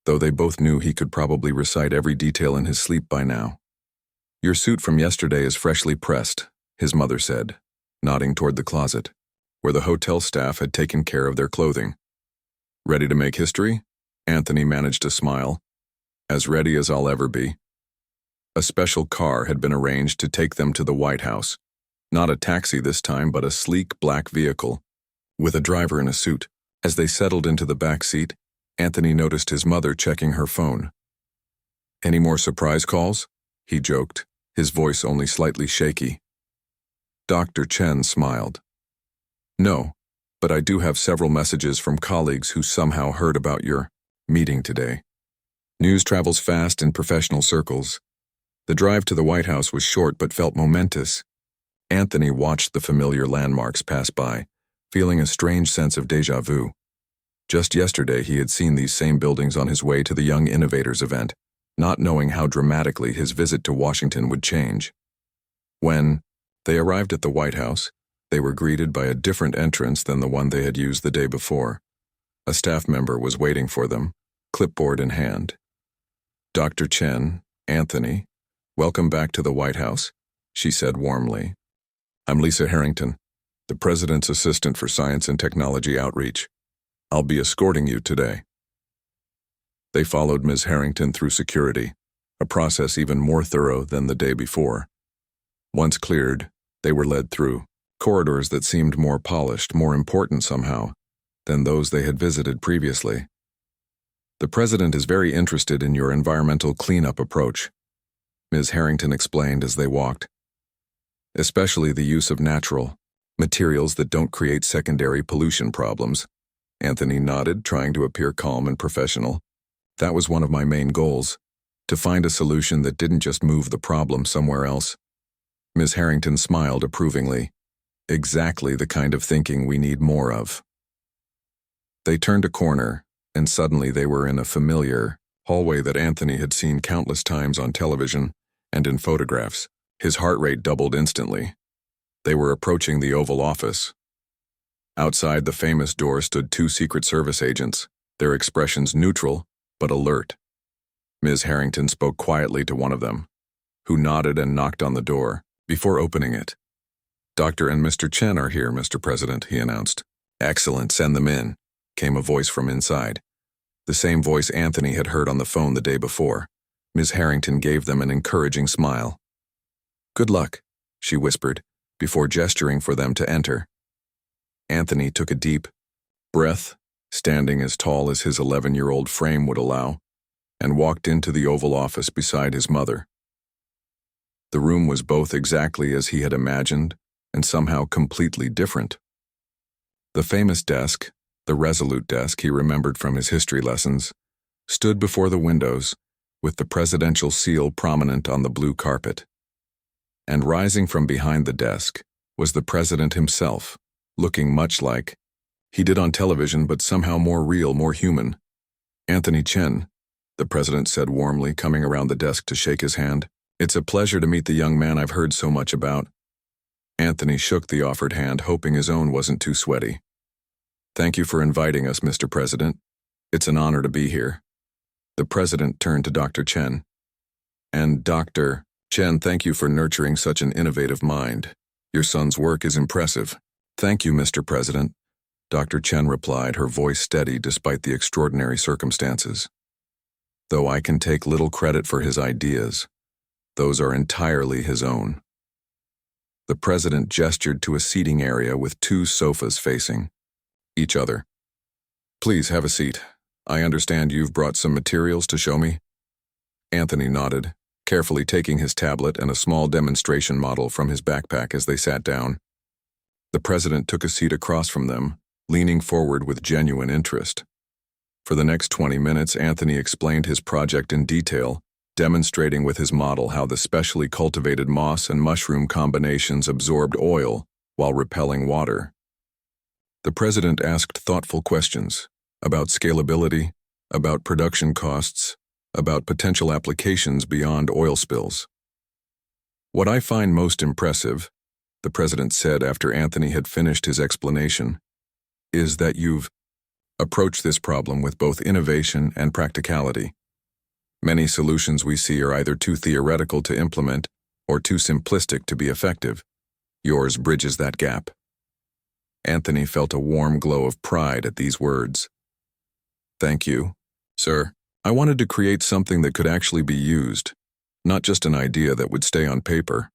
though they both knew he could probably recite every detail in his sleep by now. "Your suit from yesterday is freshly pressed," his mother said, nodding toward the closet, where the hotel staff had taken care of their clothing. "Ready to make history?" Anthony managed to smile. "As ready as I'll ever be." A special car had been arranged to take them to the White House. Not a taxi this time, but a sleek black vehicle, with a driver in a suit. As they settled into the back seat, Anthony noticed his mother checking her phone. "Any more surprise calls?" he joked, his voice only slightly shaky. Dr. Chen smiled. "No, but I do have several messages from colleagues who somehow heard about your meeting today." News travels fast in professional circles. The drive to the White House was short but felt momentous. Anthony watched the familiar landmarks pass by, feeling a strange sense of déjà vu. Just yesterday he had seen these same buildings on his way to the Young Innovators event, not knowing how dramatically his visit to Washington would change. When they arrived at the White House, they were greeted by a different entrance than the one they had used the day before. A staff member was waiting for them, clipboard in hand. "Dr. Chen, Anthony, welcome back to the White House," she said warmly. "I'm Lisa Harrington, the President's Assistant for Science and Technology Outreach. I'll be escorting you today." They followed Ms. Harrington through security, a process even more thorough than the day before. Once cleared, they were led through corridors that seemed more polished, more important somehow, than those they had visited previously. "The president is very interested in your environmental cleanup approach," Ms. Harrington explained as they walked. "Especially the use of natural materials that don't create secondary pollution problems." Anthony nodded, trying to appear calm and professional. "That was one of my main goals, to find a solution that didn't just move the problem somewhere else." Ms. Harrington smiled approvingly. "Exactly the kind of thinking we need more of." They turned a corner, and suddenly they were in a familiar hallway that Anthony had seen countless times on television and in photographs. His heart rate doubled instantly. They were approaching the Oval Office. Outside the famous door stood 2 Secret Service agents, their expressions neutral but alert. Ms. Harrington spoke quietly to one of them, who nodded and knocked on the door before opening it. "Dr. and Mr. Chen are here, Mr. President," he announced. "Excellent, send them in," came a voice from inside. The same voice Anthony had heard on the phone the day before. Ms. Harrington gave them an encouraging smile. "Good luck," she whispered, before gesturing for them to enter. Anthony took a deep breath, standing as tall as his 11-year-old frame would allow, and walked into the Oval Office beside his mother. The room was both exactly as he had imagined and somehow completely different. The famous desk, the resolute desk he remembered from his history lessons, stood before the windows, with the presidential seal prominent on the blue carpet. And rising from behind the desk was the president himself, looking much like he did on television, but somehow more real, more human. "Anthony Chen," the president said warmly, coming around the desk to shake his hand. "It's a pleasure to meet the young man I've heard so much about." Anthony shook the offered hand, hoping his own wasn't too sweaty. "Thank you for inviting us, Mr. President. It's an honor to be here." The president turned to Dr. Chen. "And Dr. Chen, thank you for nurturing such an innovative mind. Your son's work is impressive." "Thank you, Mr. President," Dr. Chen replied, her voice steady despite the extraordinary circumstances. "Though I can take little credit for his ideas, those are entirely his own." The president gestured to a seating area with 2 sofas facing each other. "Please have a seat. I understand you've brought some materials to show me." Anthony nodded, carefully taking his tablet and a small demonstration model from his backpack as they sat down. The president took a seat across from them, leaning forward with genuine interest. For the next 20 minutes, Anthony explained his project in detail, demonstrating with his model how the specially cultivated moss and mushroom combinations absorbed oil while repelling water. The president asked thoughtful questions about scalability, about production costs, about potential applications beyond oil spills. "What I find most impressive," the president said after Anthony had finished his explanation, "is that you've approached this problem with both innovation and practicality. Many solutions we see are either too theoretical to implement or too simplistic to be effective. Yours bridges that gap." Anthony felt a warm glow of pride at these words. "Thank you, sir. I wanted to create something that could actually be used, not just an idea that would stay on paper."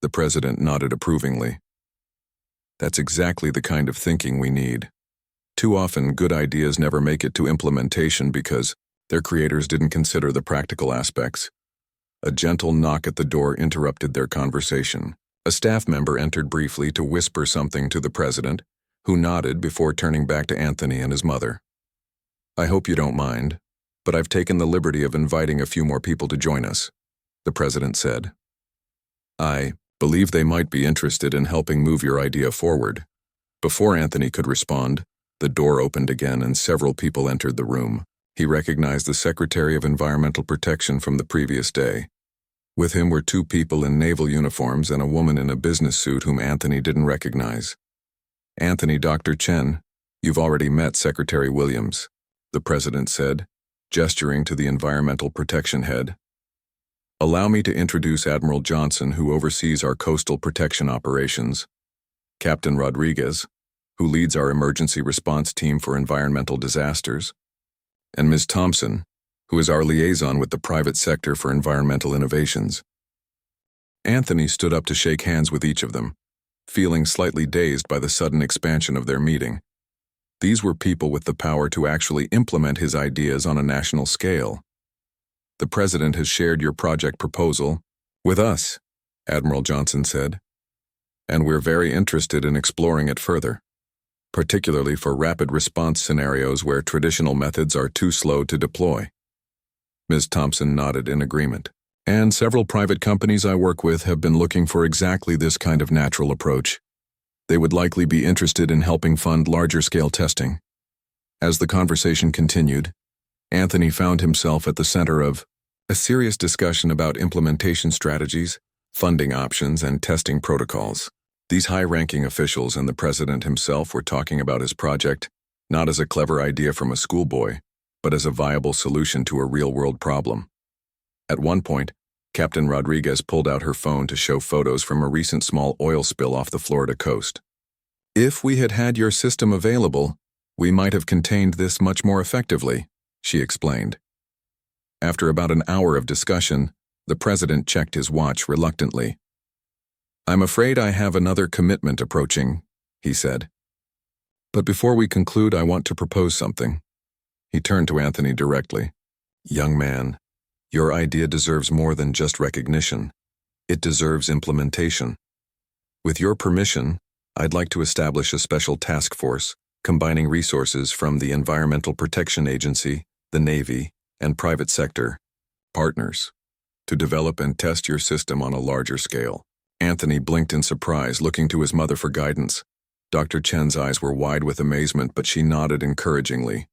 The president nodded approvingly. "That's exactly the kind of thinking we need. Too often, good ideas never make it to implementation because their creators didn't consider the practical aspects." A gentle knock at the door interrupted their conversation. A staff member entered briefly to whisper something to the president, who nodded before turning back to Anthony and his mother. "I hope you don't mind, but I've taken the liberty of inviting a few more people to join us," the president said. "I believe they might be interested in helping move your idea forward." Before Anthony could respond, the door opened again and several people entered the room. He recognized the Secretary of Environmental Protection from the previous day. With him were 2 people in naval uniforms and a woman in a business suit whom Anthony didn't recognize. "Anthony, Dr. Chen, you've already met Secretary Williams," the president said, gesturing to the Environmental Protection head. "Allow me to introduce Admiral Johnson, who oversees our coastal protection operations, Captain Rodriguez, who leads our emergency response team for environmental disasters, and Ms. Thompson, who is our liaison with the private sector for environmental innovations." Anthony stood up to shake hands with each of them, feeling slightly dazed by the sudden expansion of their meeting. These were people with the power to actually implement his ideas on a national scale. "The president has shared your project proposal with us," Admiral Johnson said, "and we're very interested in exploring it further, particularly for rapid response scenarios where traditional methods are too slow to deploy." Ms. Thompson nodded in agreement. "And several private companies I work with have been looking for exactly this kind of natural approach. They would likely be interested in helping fund larger-scale testing." As the conversation continued, Anthony found himself at the center of a serious discussion about implementation strategies, funding options, and testing protocols. These high-ranking officials and the president himself were talking about his project, not as a clever idea from a schoolboy, but as a viable solution to a real-world problem. At one point, Captain Rodriguez pulled out her phone to show photos from a recent small oil spill off the Florida coast. If we had had your system available, we might have contained this much more effectively, she explained. After about an hour of discussion, the president checked his watch reluctantly. I'm afraid I have another commitment approaching, he said. But before we conclude, I want to propose something. He turned to Anthony directly. Young man, your idea deserves more than just recognition. It deserves implementation. With your permission, I'd like to establish a special task force combining resources from the Environmental Protection Agency, the Navy, and private sector partners to develop and test your system on a larger scale. Anthony blinked in surprise, looking to his mother for guidance. Dr. Chen's eyes were wide with amazement, but she nodded encouragingly.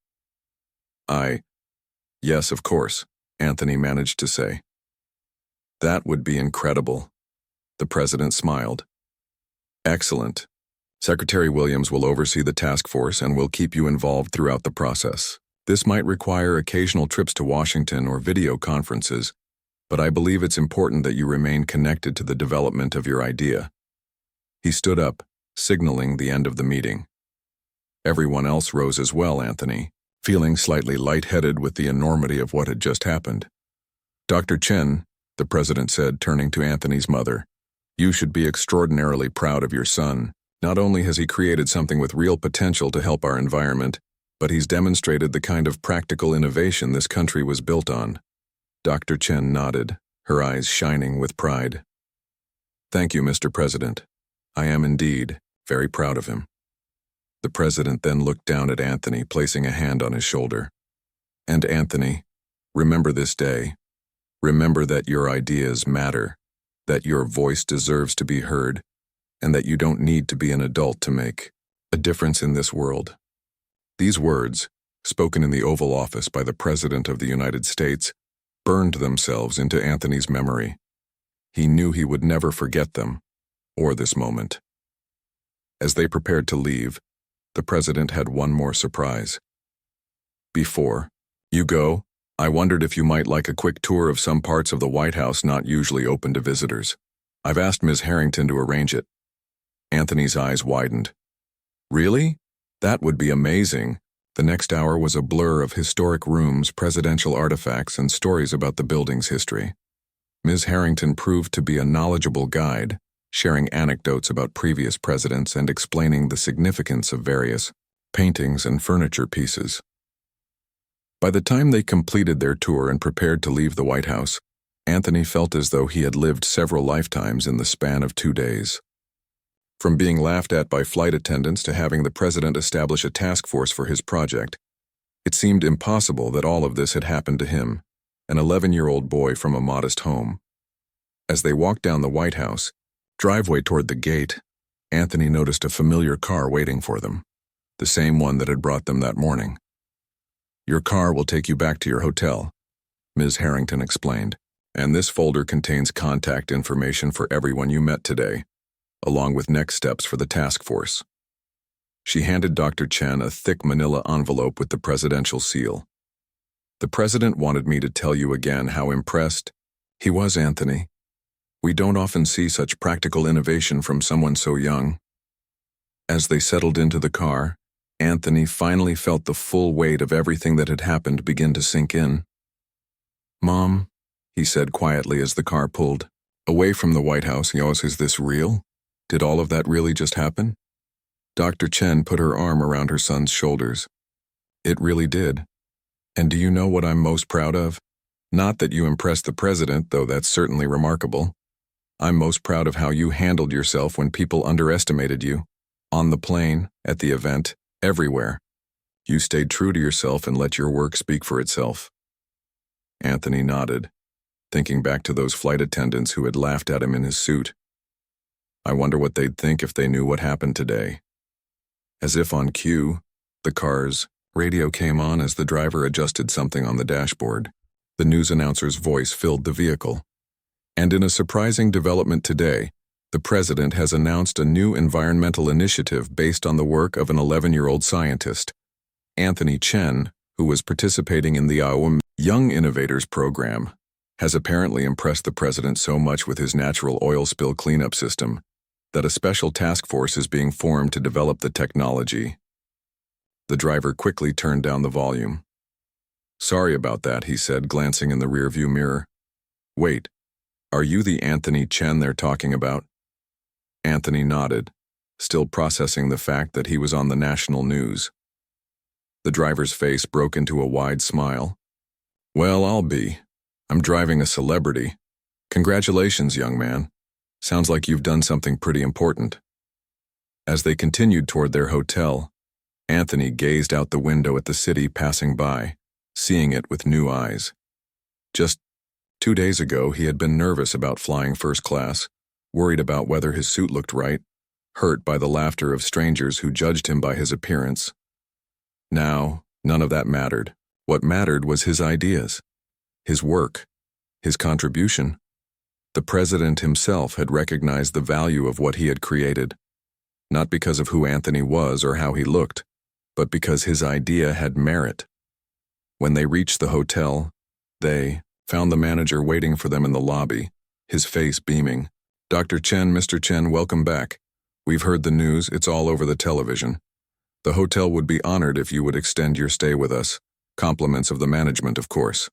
Yes, of course, Anthony managed to say. That would be incredible. The president smiled. Excellent. Secretary Williams will oversee the task force and will keep you involved throughout the process. This might require occasional trips to Washington or video conferences, but I believe it's important that you remain connected to the development of your idea. He stood up, signaling the end of the meeting. Everyone else rose as well, Anthony, feeling slightly lightheaded with the enormity of what had just happened. Dr. Chen, the president said, turning to Anthony's mother, you should be extraordinarily proud of your son. Not only has he created something with real potential to help our environment, but he's demonstrated the kind of practical innovation this country was built on. Dr. Chen nodded, her eyes shining with pride. Thank you, Mr. President. I am indeed very proud of him. The president then looked down at Anthony, placing a hand on his shoulder. And Anthony, remember this day. Remember that your ideas matter, that your voice deserves to be heard, and that you don't need to be an adult to make a difference in this world. These words, spoken in the Oval Office by the President of the United States, burned themselves into Anthony's memory. He knew he would never forget them, or this moment. As they prepared to leave, the president had one more surprise. Before you go, I wondered if you might like a quick tour of some parts of the White House not usually open to visitors. I've asked Ms. Harrington to arrange it. Anthony's eyes widened. Really? That would be amazing. The next hour was a blur of historic rooms, presidential artifacts, and stories about the building's history. Ms. Harrington proved to be a knowledgeable guide, sharing anecdotes about previous presidents and explaining the significance of various paintings and furniture pieces. By the time they completed their tour and prepared to leave the White House, Anthony felt as though he had lived several lifetimes in the span of 2 days. From being laughed at by flight attendants to having the president establish a task force for his project, it seemed impossible that all of this had happened to him, an 11-year-old boy from a modest home. As they walked down the White House driveway toward the gate, Anthony noticed a familiar car waiting for them, the same one that had brought them that morning. Your car will take you back to your hotel, Ms. Harrington explained, and this folder contains contact information for everyone you met today, along with next steps for the task force. She handed Dr. Chen a thick manila envelope with the presidential seal. The president wanted me to tell you again how impressed he was, Anthony. We don't often see such practical innovation from someone so young. As they settled into the car, Anthony finally felt the full weight of everything that had happened begin to sink in. Mom, he said quietly as the car pulled away from the White House. Is this real? Did all of that really just happen? Dr. Chen put her arm around her son's shoulders. It really did. And do you know what I'm most proud of? Not that you impressed the president, though that's certainly remarkable. I'm most proud of how you handled yourself when people underestimated you. On the plane, at the event, everywhere. You stayed true to yourself and let your work speak for itself. Anthony nodded, thinking back to those flight attendants who had laughed at him in his suit. I wonder what they'd think if they knew what happened today. As if on cue, the car's radio came on as the driver adjusted something on the dashboard. The news announcer's voice filled the vehicle. And in a surprising development today, the president has announced a new environmental initiative based on the work of an 11-year-old scientist, Anthony Chen, who was participating in the Young Innovators program, has apparently impressed the president so much with his natural oil spill cleanup system that a special task force is being formed to develop the technology. The driver quickly turned down the volume. "Sorry about that," he said, glancing in the rearview mirror. "Wait, are you the Anthony Chen they're talking about?" Anthony nodded, still processing the fact that he was on the national news. The driver's face broke into a wide smile. "Well, I'll be. I'm driving a celebrity. Congratulations, young man. Sounds like you've done something pretty important." As they continued toward their hotel, Anthony gazed out the window at the city passing by, seeing it with new eyes. Just 2 days ago, he had been nervous about flying first class, worried about whether his suit looked right, hurt by the laughter of strangers who judged him by his appearance. Now, none of that mattered. What mattered was his ideas, his work, his contribution. The president himself had recognized the value of what he had created, not because of who Anthony was or how he looked, but because his idea had merit. When they reached the hotel, they found the manager waiting for them in the lobby, his face beaming. "Dr. Chen, Mr. Chen, welcome back. We've heard the news, it's all over the television. The hotel would be honored if you would extend your stay with us. Compliments of the management, of course."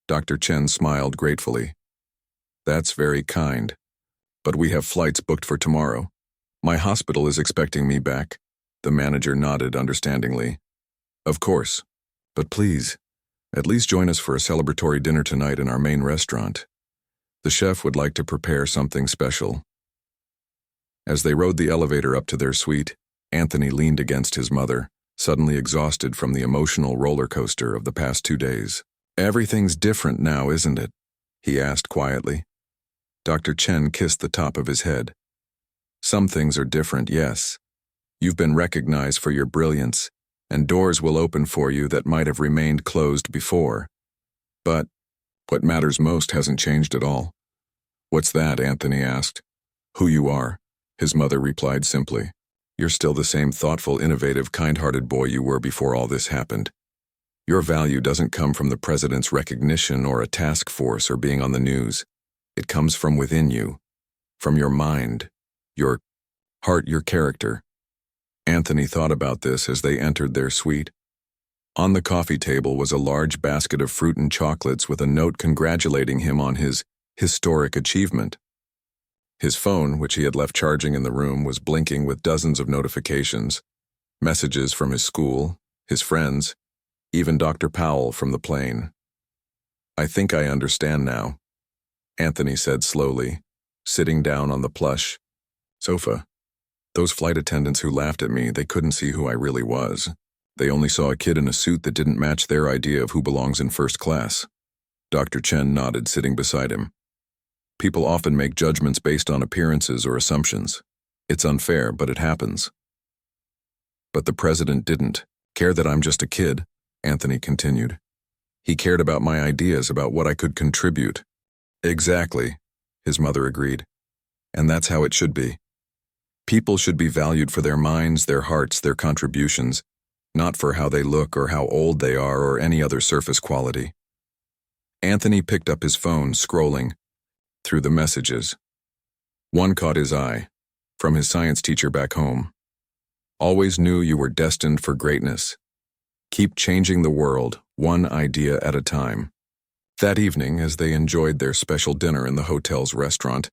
Dr. Chen smiled gratefully. "That's very kind. But we have flights booked for tomorrow. My hospital is expecting me back." The manager nodded understandingly. "Of course. But please, at least join us for a celebratory dinner tonight in our main restaurant. The chef would like to prepare something special." As they rode the elevator up to their suite, Anthony leaned against his mother, suddenly exhausted from the emotional roller coaster of the past 2 days. "Everything's different now, isn't it?" he asked quietly. Dr. Chen kissed the top of his head. "Some things are different, yes. You've been recognized for your brilliance, and doors will open for you that might have remained closed before. But what matters most hasn't changed at all." "What's that?" Anthony asked. "Who you are," his mother replied simply. "You're still the same thoughtful, innovative, kind-hearted boy you were before all this happened. Your value doesn't come from the president's recognition or a task force or being on the news. It comes from within you, from your mind, your heart, your character." Anthony thought about this as they entered their suite. On the coffee table was a large basket of fruit and chocolates with a note congratulating him on his historic achievement. His phone, which he had left charging in the room, was blinking with dozens of notifications, messages from his school, his friends, even Dr. Powell from the plane. "I think I understand now," Anthony said slowly, sitting down on the plush sofa. "Those flight attendants who laughed at me, they couldn't see who I really was. They only saw a kid in a suit that didn't match their idea of who belongs in first class." Dr. Chen nodded, sitting beside him. "People often make judgments based on appearances or assumptions. It's unfair, but it happens." "But the president didn't care that I'm just a kid," Anthony continued. "He cared about my ideas, about what I could contribute." "Exactly," his mother agreed. "And that's how it should be. People should be valued for their minds, their hearts, their contributions, not for how they look or how old they are or any other surface quality." Anthony picked up his phone, scrolling through the messages. One caught his eye, from his science teacher back home. "Always knew you were destined for greatness. Keep changing the world, one idea at a time." That evening, as they enjoyed their special dinner in the hotel's restaurant,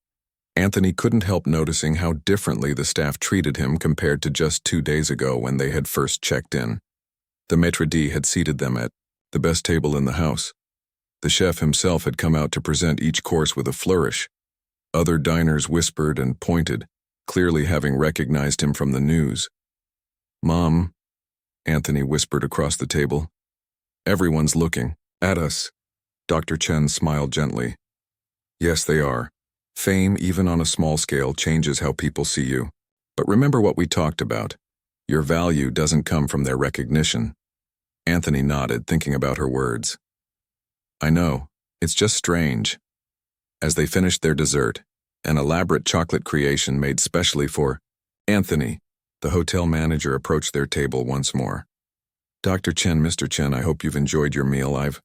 Anthony couldn't help noticing how differently the staff treated him compared to just 2 days ago when they had first checked in. The maitre d' had seated them at the best table in the house. The chef himself had come out to present each course with a flourish. Other diners whispered and pointed, clearly having recognized him from the news. "Mom," Anthony whispered across the table. "Everyone's looking at us." Dr. Chen smiled gently. "Yes, they are. Fame, even on a small scale, changes how people see you. But remember what we talked about. Your value doesn't come from their recognition." Anthony nodded, thinking about her words. "I know. It's just strange." As they finished their dessert, an elaborate chocolate creation made specially for Anthony, the hotel manager approached their table once more. "Dr. Chen, Mr. Chen, I hope you've enjoyed your meal. I've